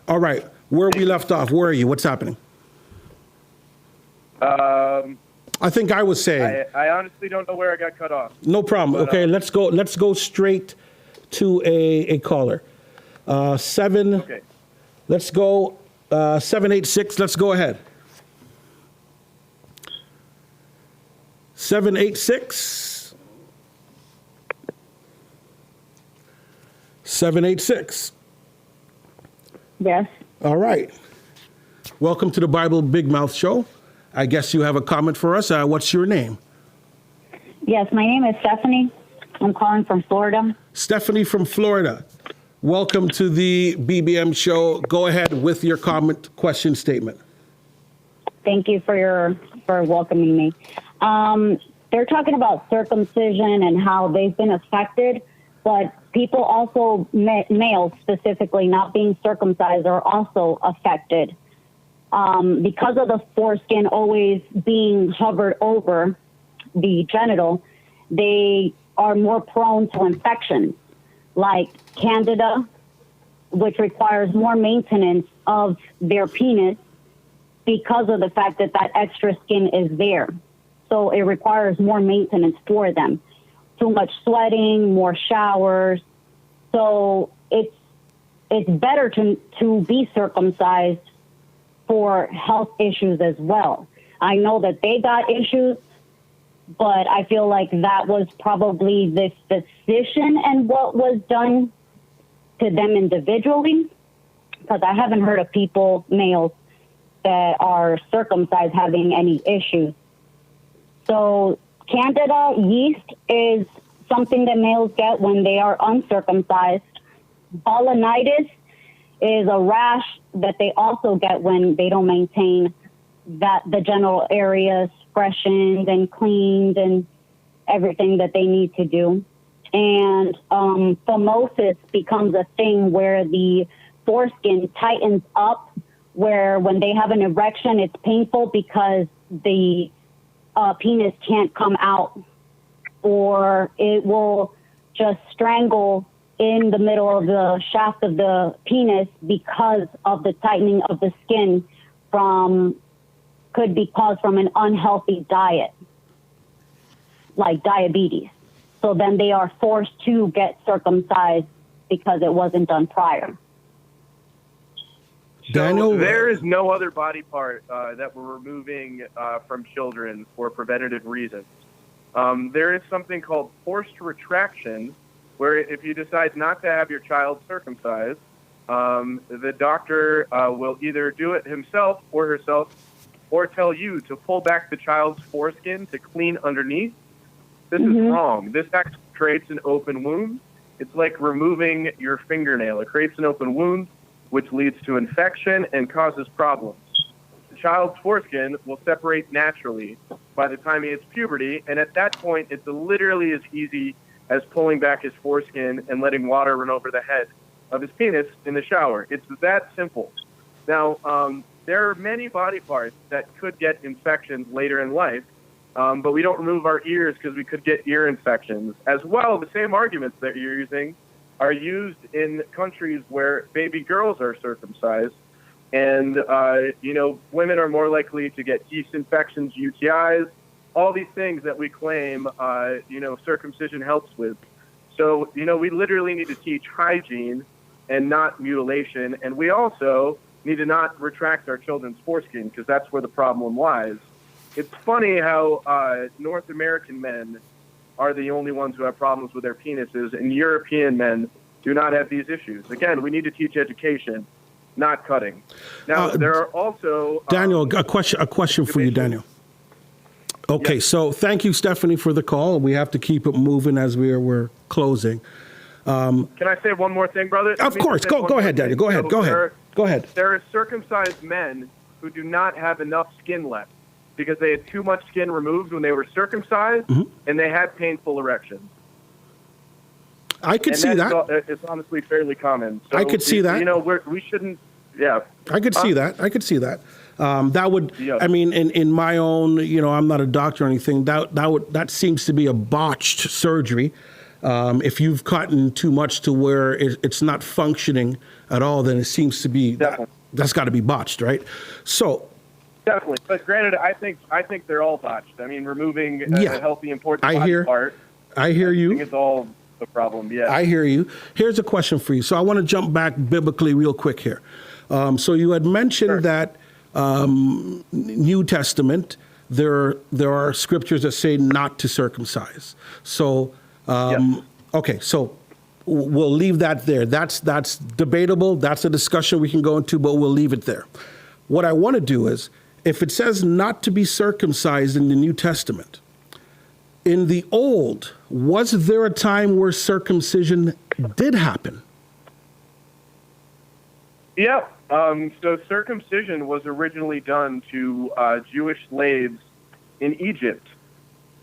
All right. Where we left off. Where are you? What's happening? I think I was saying. I honestly don't know where I got cut off. No problem. But, okay, let's go straight to a caller. Seven. Okay. Let's go 786. Let's go ahead. 786. 786. Yes. All right. Welcome to the Bible Big Mouth Show. I guess you have a comment for us. What's your name? Yes, my name is Stephanie. I'm calling from Florida. Stephanie from Florida. Welcome to the BBM show. Go ahead with your comment, question, statement. Thank you for welcoming me. They're talking about circumcision and how they've been affected, but people also, males specifically, not being circumcised are also affected. Because of the foreskin always being hovered over the genital, they are more prone to infections like Candida, which requires more maintenance of their penis because of the fact that that extra skin is there. So it requires more maintenance for them. Too much sweating, more showers. So it's better to be circumcised for health issues as well. I know that they got issues, but I feel like that was probably the physician and what was done to them individually, because I haven't heard of people, males, that are circumcised having any issues. So Candida yeast is something that males get when they are uncircumcised. Balanitis is a rash that they also get when they don't maintain that the genital areas freshened and cleaned and everything that they need to do. And phimosis becomes a thing where the foreskin tightens up, where when they have an erection, it's painful because the penis can't come out, or it will just strangle in the middle of the shaft of the penis because of the tightening of the skin could be caused from an unhealthy diet, like diabetes. So then they are forced to get circumcised because it wasn't done prior. So there is no other body part that we're removing from children for preventative reasons. There is something called forced retraction, where if you decide not to have your child circumcised, the doctor will either do it himself or herself, or tell you to pull back the child's foreskin to clean underneath. This is wrong. This actually creates an open wound. It's like removing your fingernail. It creates an open wound, which leads to infection and causes problems. The child's foreskin will separate naturally by the time he hits puberty, and at that point, it's literally as easy as pulling back his foreskin and letting water run over the head of his penis in the shower. It's that simple. Now, there are many body parts that could get infections later in life, but we don't remove our ears because we could get ear infections. As well, the same arguments that you're using are used in countries where baby girls are circumcised, and women are more likely to get yeast infections, UTIs, all these things that we claim circumcision helps with. So we literally need to teach hygiene and not mutilation, and we also need to not retract our children's foreskin, because that's where the problem lies. It's funny how North American men are the only ones who have problems with their penises, and European men do not have these issues. Again, we need to teach education, not cutting. Now, there are also... Daniel, a question for you, Daniel. Okay, so thank you, Stephanie, for the call. We have to keep it moving as we're closing. Can I say one more thing, brother? Of course. Go ahead, Daniel. Go ahead. There are circumcised men who do not have enough skin left because they had too much skin removed when they were circumcised, and they had painful erections. I could see that. It's honestly fairly common. So, I could see that. We shouldn't. Yeah. I could see that. That would. I mean, in my own. I'm not a doctor or anything. That seems to be a botched surgery. If you've gotten too much to where it's not functioning at all, then it seems to be that's got to be botched, right? So. Definitely, but granted, I think they're all botched. I mean, removing a healthy, important body part. I hear you. I think it's all a problem. Yeah, I hear you. Here's a question for you. So I want to jump back biblically real quick here. So you had mentioned that New Testament there are scriptures that say not to circumcise. So okay, so we'll leave that there. That's debatable. That's a discussion we can go into, but we'll leave it there. What I want to do is, if it says not to be circumcised in the New Testament, in the Old, was there a time where circumcision did happen? Yeah. So circumcision was originally done to Jewish slaves in Egypt,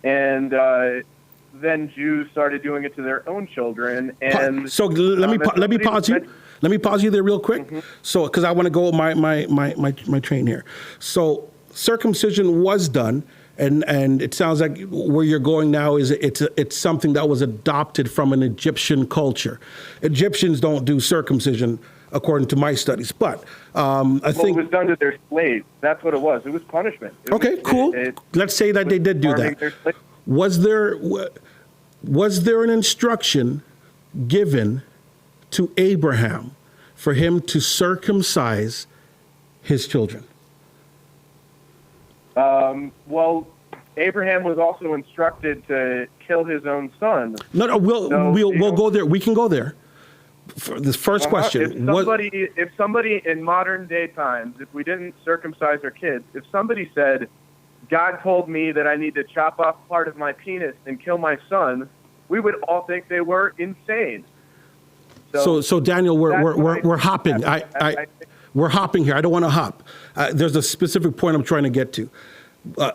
and then Jews started doing it to their own children. And so let me pause you. Let me pause you there real quick. So, because I want to go my train here. So circumcision was done, and it sounds like where you're going now is it's something that was adopted from an Egyptian culture. Egyptians don't do circumcision, according to my studies, but I think it was done to their slaves. That's what it was. It was punishment. Cool. Let's say that they did do that. Was there an instruction given to Abraham for him to circumcise his children? Well, Abraham was also instructed to kill his own son. No, we'll go there. We can go there. For this first question. If somebody in modern day times, if we didn't circumcise our kids, if somebody said, God told me that I need to chop off part of my penis and kill my son, we would all think they were insane. So Daniel, we're hopping. We're hopping here. I don't want to hop. There's a specific point I'm trying to get to.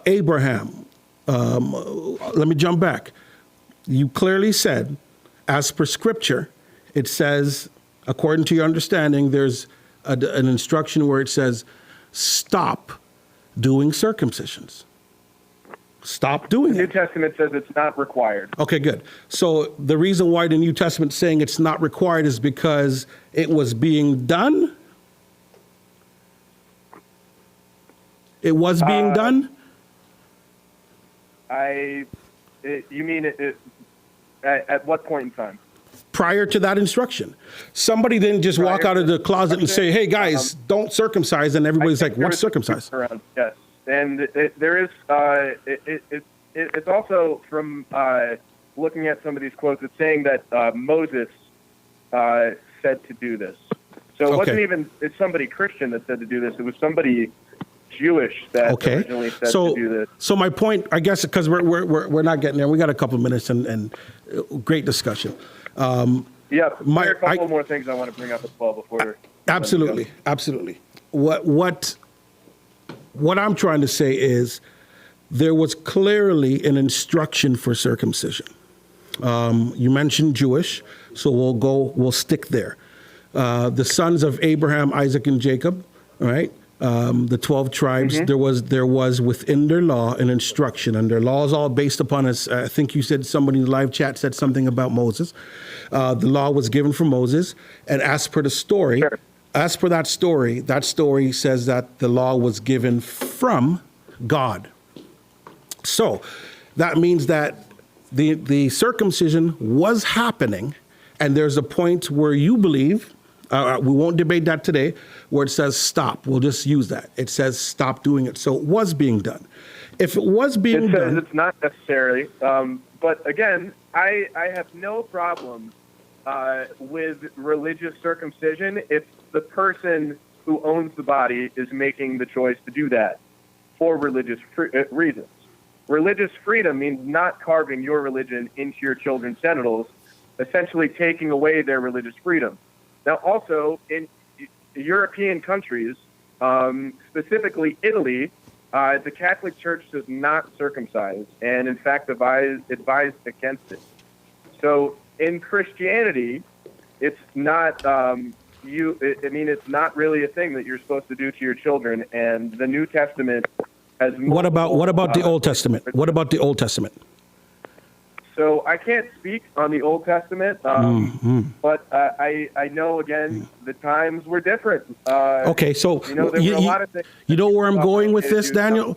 Abraham, let me jump back. You clearly said, as per scripture, it says, according to your understanding, there's an instruction where it says, stop doing circumcisions. Stop doing it. The New Testament says it's not required. Okay, good. So the reason why the New Testament is saying it's not required is because it was being done? It was being done? You mean at what point in time? prior to that instruction. Somebody didn't just walk out of the closet and say, hey, guys, don't circumcise. And everybody's like, what's circumcised? Yes. And there is, it's also from looking at some of these quotes, it's saying that Moses said to do this. So it wasn't even somebody Christian that said to do this. It was somebody Jewish that originally said to do this. So my point, I guess, because we're not getting there. We got a couple of minutes and great discussion. There are a couple more things I want to bring up as well before. Absolutely. What I'm trying to say is there was clearly an instruction for circumcision. You mentioned Jewish, so we'll stick there. The sons of Abraham, Isaac, and Jacob, right? The 12 tribes, there was within their law an instruction, and their law is all based upon, I think you said, somebody in the live chat said something about Moses. The law was given from Moses, and as per the story, as per that story says that the law was given from God. So that means that the circumcision was happening, and there's a point where you believe, we won't debate that today, where it says stop. We'll just use that. It says stop doing it. So it was being done. If it was being done... It's not necessarily. But again, I have no problem with religious circumcision if the person who owns the body is making the choice to do that for religious reasons. Religious freedom means not carving your religion into your children's genitals, essentially taking away their religious freedom. Now, also, in European countries, specifically Italy, the Catholic Church does not circumcise, and in fact advised against it. So in Christianity, it's not it's not really a thing that you're supposed to do to your children. And the New Testament has. What about the Old Testament? What about the Old Testament? So I can't speak on the Old Testament, but I know, again, the times were different. Okay, so there were a lot of things. You know where I'm going with this, Daniel?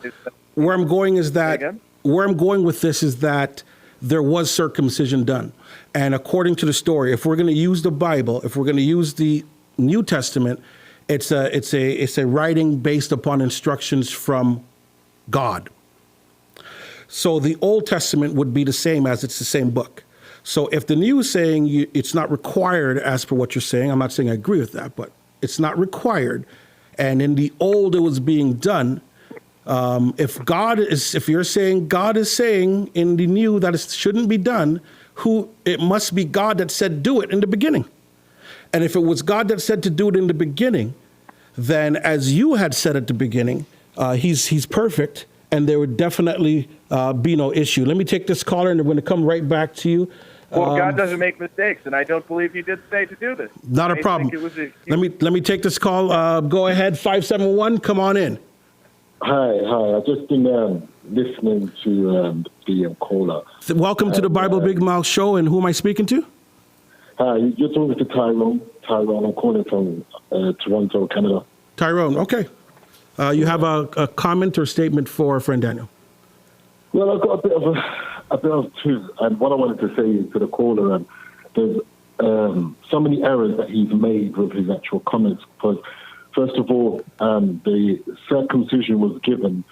Where I'm going is that there was circumcision done. And according to the story, if we're going to use the Bible, if we're going to use the New Testament, it's a writing based upon instructions from God. So the Old Testament would be the same, as it's the same book. So if the New is saying it's not required as per what you're saying, I'm not saying I agree with that, but it's not required. And in the Old, it was being done. If you're saying God is saying in the New that it shouldn't be done, it must be God that said do it in the beginning. And if it was God that said to do it in the beginning, then as you had said at the beginning, he's perfect. And there would definitely be no issue. Let me take this caller, and we're going to come right back to you. Well, God doesn't make mistakes, and I don't believe he did say to do this. Not a problem. Let me take this call. Go ahead, 571. Come on in. Hi. I've just been listening to the caller. Welcome to the Bible Big Mouth Show, and who am I speaking to? Hi, you're talking to Tyrone. I'm calling from Toronto, Canada. Tyrone, okay. You have a comment or statement for friend Daniel? Well, I've got a bit of two, and what I wanted to say to the caller, there's so many errors that he's made with his actual comments. Because first of all, the circumcision was given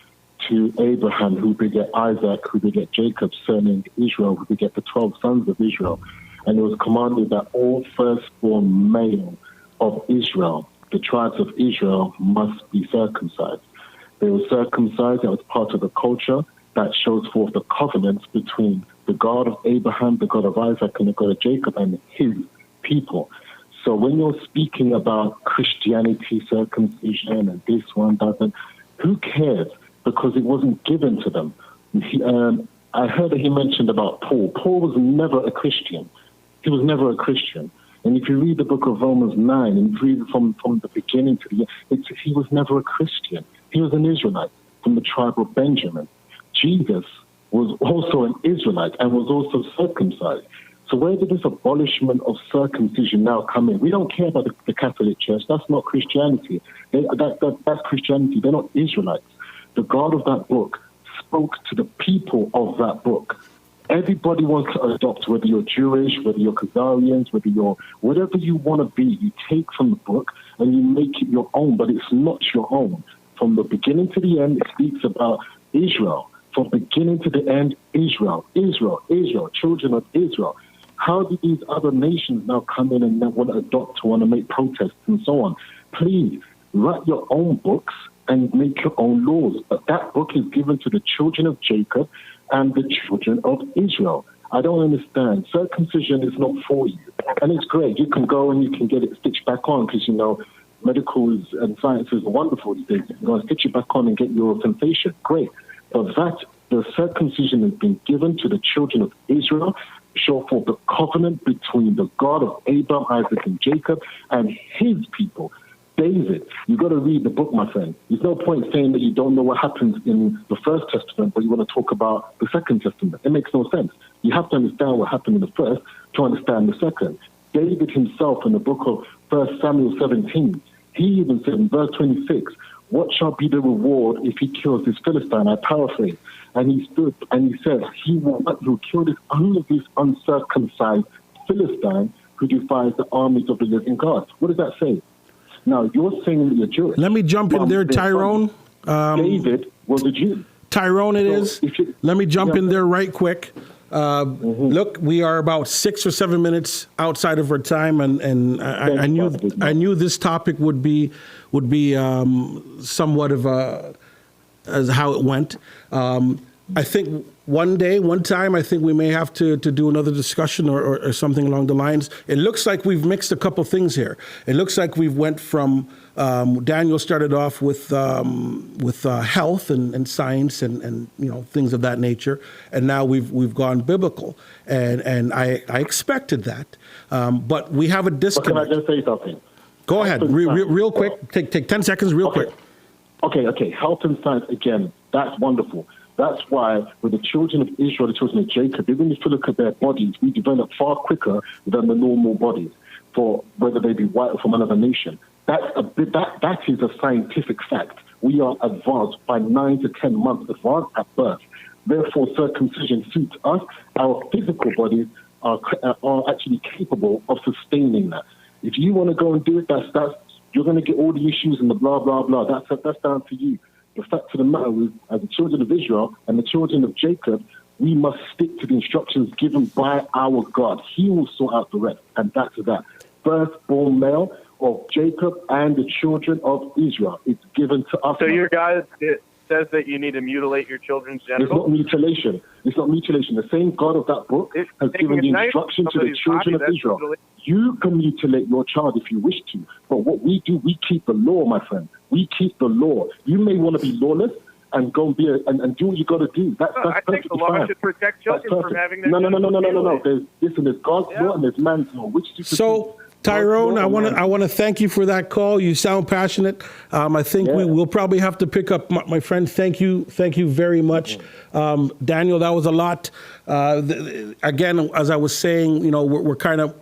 to Abraham, who beget Isaac, who beget Jacob, surname Israel, who beget the 12 sons of Israel, and it was commanded that all firstborn male of Israel, the tribes of Israel, must be circumcised. They were circumcised. That was part of the culture that shows forth the covenants between the God of Abraham, the God of Isaac, and the God of Jacob, and his people. So when you're speaking about Christianity, circumcision, and this one doesn't, who cares? Because it wasn't given to them. I heard that he mentioned about Paul. Paul was never a Christian. He was never a Christian. And if you read the book of Romans 9, and you read from the beginning to the end, he was never a Christian. He was an Israelite from the tribe of Benjamin. Jesus was also an Israelite and was also circumcised. So where did this abolishment of circumcision now come in? We don't care about the Catholic Church. That's not Christianity. That's Christianity. They're not Israelites. The God of that book spoke to the people of that book. Everybody wants to adopt, whether you're Jewish, whether you're Khazarians, whether you're whatever you want to be. You take from the book and you make it your own, but it's not your own. From the beginning to the end, it speaks about Israel. From beginning to the end, Israel, Israel, Israel, children of Israel. How do these other nations now come in and want to adopt, want to make protests and so on? Please, write your own books and make your own laws. But that book is given to the children of Jacob and the children of Israel. I don't understand. Circumcision is not for you. And it's great. You can go and you can get it stitched back on because, medical and science is wonderful these days. You can go and stitch it back on and get your sensation. Great. But the circumcision has been given to the children of Israel, show forth the covenant between the God of Abraham, Isaac, and Jacob and his people. David, you've got to read the book, my friend. There's no point saying that you don't know what happens in the First Testament, but you want to talk about the Second Testament. It makes no sense. You have to understand what happened in the first to understand the second. David himself in the book of 1 Samuel 17, he even said in verse 26, what shall be the reward if he kills this Philistine? I paraphrase. And he stood and he said, he will kill this uncircumcised Philistine who defies the armies of the living God. What does that say? Now, you're saying that you're Jewish. Let me jump in there, Tyrone. David was a Jew. Tyrone, let me jump in there right quick. Look, we are about 6 or 7 minutes outside of our time, and I knew this topic would be somewhat of as how it went. I think one time, I think we may have to do another discussion or something along the lines. It looks like we've mixed a couple things here. It looks like we've went from Daniel started off with health and science and things of that nature, and now we've gone biblical, and I expected that, but we have a disconnect. But can I just say something? Go ahead, real quick. Take 10 seconds, real quick. Okay. Health and science again. That's wonderful. That's why with the children of Israel, the children of Jacob, even if you look at their bodies, we develop far quicker than the normal bodies, for whether they be white or from another nation. That is a scientific fact. We are advanced by 9 to 10 months advanced at birth. Therefore, circumcision suits us. Our physical bodies are actually capable of sustaining that. If you want to go and do it, that's you're going to get all the issues and the blah blah blah. That's down to you. The fact of the matter is, as the children of Israel and the children of Jacob, we must stick to the instructions given by our God. He will sort out the rest, and that's that. Firstborn male of Jacob and the children of Israel. It's given to us. So your God says that you need to mutilate your children's genitals? It's not mutilation. It's not mutilation. The same God of that book has given the instruction to the children of Israel. You can mutilate your child if you wish to, but what we do, we keep the law, my friend. We keep the law. You may want to be lawless and go and be and do what you got to do. That's I think the law should protect children from having their No. There's God's law and there's man's law. Which Tyrone, I want to thank you for that call. You sound passionate. I think we will probably have to pick up, my friend. Thank you very much, Daniel. That was a lot. Again, as I was saying, we're kind of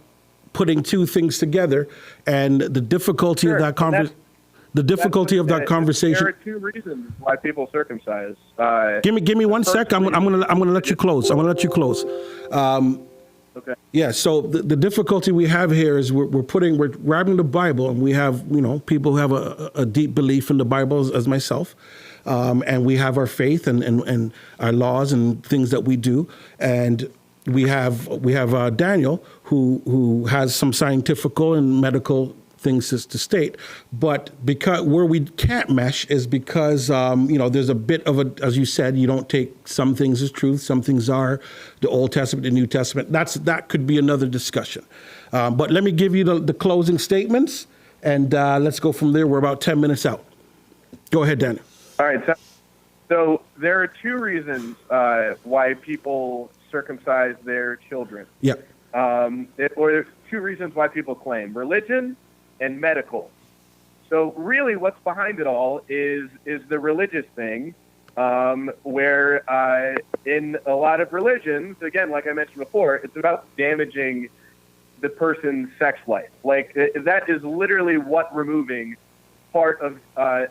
putting two things together, and the difficulty of that conversation. The difficulty of that conversation. There are two reasons why people circumcise. Give me 1 sec. I'm gonna let you close. Okay. Yeah. So the difficulty we have here is we're grabbing the Bible, and we have people who have a deep belief in the Bible as myself, and we have our faith and our laws and things that we do, and we have Daniel who has some scientific and medical things to state, but because where we can't mesh is because there's a bit of as you said, you don't take some things as truth, some things are the Old Testament, the New Testament. That could be another discussion. But let me give you the closing statements, and let's go from there. We're about 10 minutes out. Go ahead, Daniel. All right. So there are two reasons why people circumcise their children. Yeah. Or there's two reasons why people claim: religion and medical. So really what's behind it all is the religious thing, where in a lot of religions, again, like I mentioned before, it's about damaging the person's sex life. Like that is literally what removing part of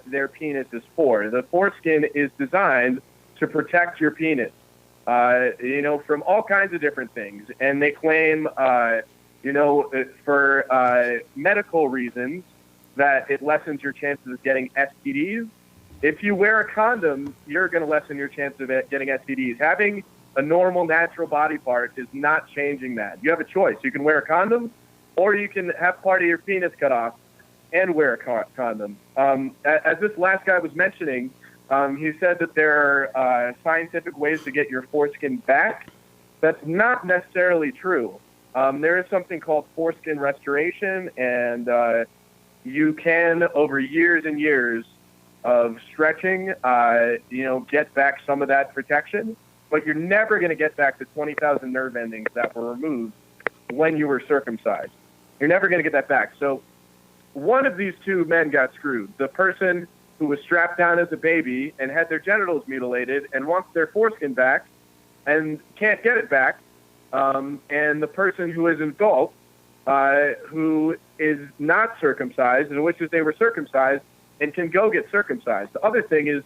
their penis is for. The foreskin is designed to protect your penis. from all kinds of different things. And they claim, for medical reasons, that it lessens your chances of getting STDs. If you wear a condom, you're going to lessen your chance of getting STDs. Having a normal, natural body part is not changing that. You have a choice. You can wear a condom, or you can have part of your penis cut off and wear a condom. As this last guy was mentioning, he said that there are scientific ways to get your foreskin back. That's not necessarily true. There is something called foreskin restoration, and you can, over years and years of stretching, get back some of that protection. But you're never going to get back the 20,000 nerve endings that were removed when you were circumcised. You're never going to get that back. So one of these two men got screwed. The person who was strapped down as a baby and had their genitals mutilated and wants their foreskin back and can't get it back, and the person who is an adult who is not circumcised and wishes they were circumcised and can go get circumcised. The other thing is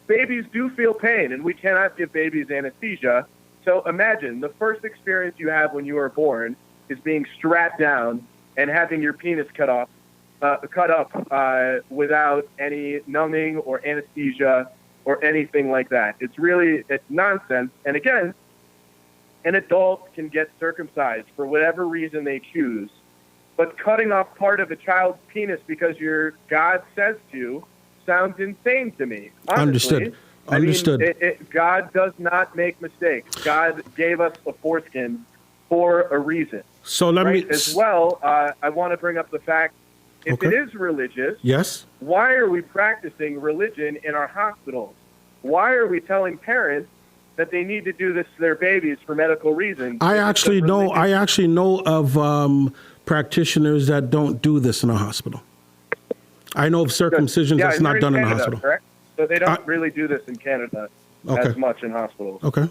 babies do feel pain, and we cannot give babies anesthesia. So imagine the first experience you have when you are born is being strapped down and having your penis cut up without any numbing or anesthesia or anything like that. It's nonsense. And again, an adult can get circumcised for whatever reason they choose, but cutting off part of a child's penis because your God says to sounds insane to me. Honestly. Understood. God does not make mistakes. God gave us a foreskin for a reason. So as well, I want to bring up the fact, if it is religious, yes, why are we practicing religion in our hospitals? Why are we telling parents that they need to do this to their babies for medical reasons? I actually know of practitioners that don't do this in a hospital. I know of circumcision that's not done in a hospital. Correct? So they don't really do this in Canada as much in hospitals. Okay.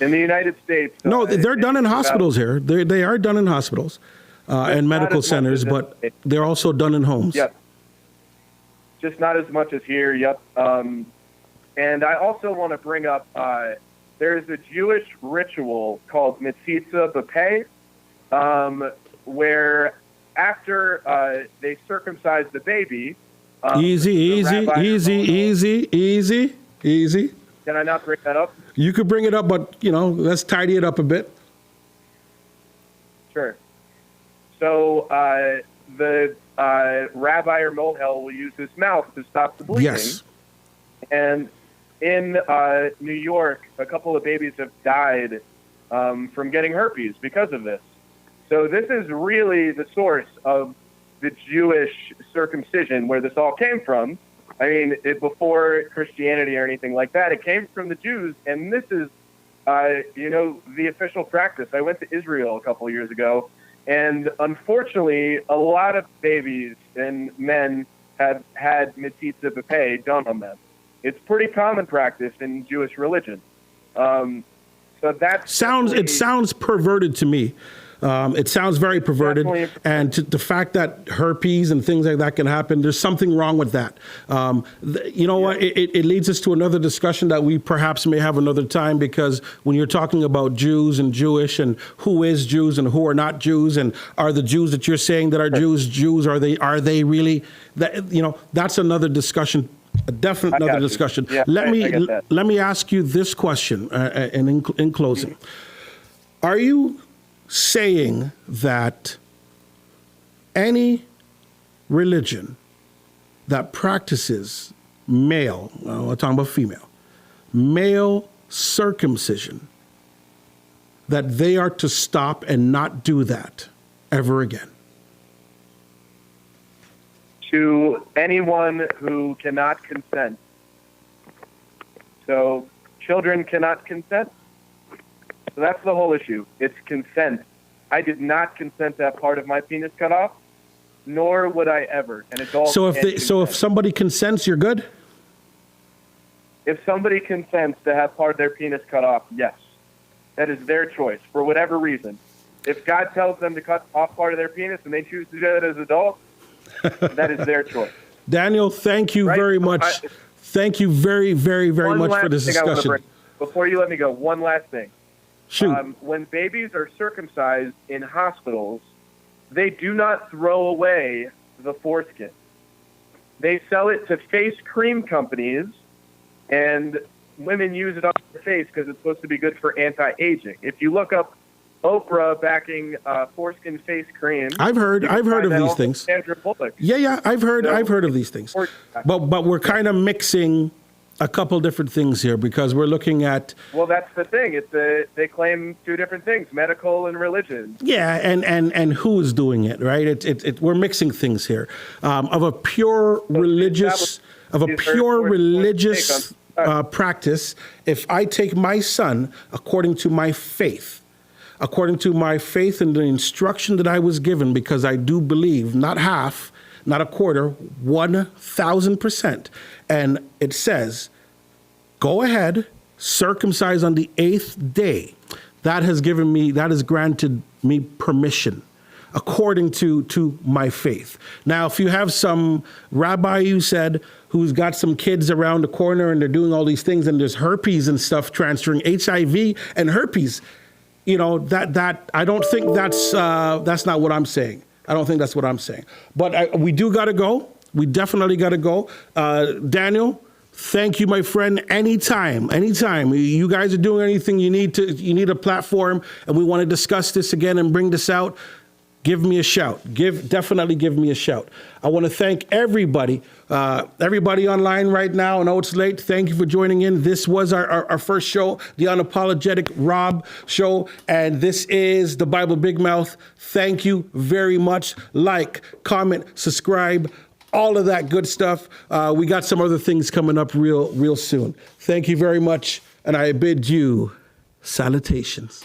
In the United States... No, they're done in hospitals here. They are done in hospitals and medical centers, but they're also done in homes. Yep. Just not as much as here, yep. And I also want to bring up, there's a Jewish ritual called Mitzitza B'Peh, where after they circumcise the baby... Easy. Can I not bring that up? You could bring it up, but, let's tidy it up a bit. Sure. So the rabbi or mohel will use his mouth to stop the bleeding. Yes. And in New York, a couple of babies have died from getting herpes because of this. So this is really the source of the Jewish circumcision, where this all came from. I mean, before Christianity or anything like that, it came from the Jews, and this is, the official practice. I went to Israel a couple of years ago, and unfortunately, a lot of babies and men have had mitzitza b'peh done on them. It's pretty common practice in Jewish religion. So that sounds perverted to me. It sounds very perverted, and the fact that herpes and things like that can happen, there's something wrong with that. What? It leads us to another discussion that we perhaps may have another time, because when you're talking about Jews and Jewish and who is Jews and who are not Jews, and are the Jews that you're saying that are Jews, are they really? That's another discussion. A definite another discussion. Yeah, let me ask you this question, and in closing, are you saying that any religion that practices we're talking about male circumcision, that they are to stop and not do that ever again? To anyone who cannot consent. So children cannot consent. So that's the whole issue. It's consent. I did not consent to have part of my penis cut off, nor would I ever. An adult. So if somebody consents, you're good? If somebody consents to have part of their penis cut off, yes. That is their choice for whatever reason. If God tells them to cut off part of their penis and they choose to do that as adults, that is their choice. Daniel, thank you very much. Thank you very, very, very much for this discussion. before you let me go, one last thing. Shoot. When babies are circumcised in hospitals, they do not throw away the foreskin. They sell it to face cream companies, and women use it on their face because it's supposed to be good for anti-aging. If you look up Oprah backing foreskin face cream, I've heard of these things. Sandra Bullock. Yeah, I've heard of these things. But we're kind of mixing a couple different things here because we're looking at. Well, that's the thing. They claim two different things: medical and religion. Yeah, and who is doing it, right? We're mixing things here. Of a pure religious practice. If I take my son according to my faith and the instruction that I was given, because I do believe, not half, not a quarter, 1,000%. And it says, go ahead, circumcise on the 8th day. That has granted me permission according to my faith. Now, if you have some rabbi, you said, who's got some kids around the corner and they're doing all these things and there's herpes and stuff transferring, HIV and herpes, that I don't think that's not what I'm saying. I don't think that's what I'm saying. But we do got to go. We definitely got to go. Daniel, thank you, my friend. Anytime. You guys are doing anything you need a platform, and we want to discuss this again and bring this out. Give me a shout. Definitely give me a shout. I want to thank everybody online right now. I know it's late. Thank you for joining in. This was our first show, the Unapologetic Rob show, and this is the Bible Big Mouth. Thank you very much. Like, comment, subscribe, all of that good stuff. We got some other things coming up real soon. Thank you very much, and I bid you salutations.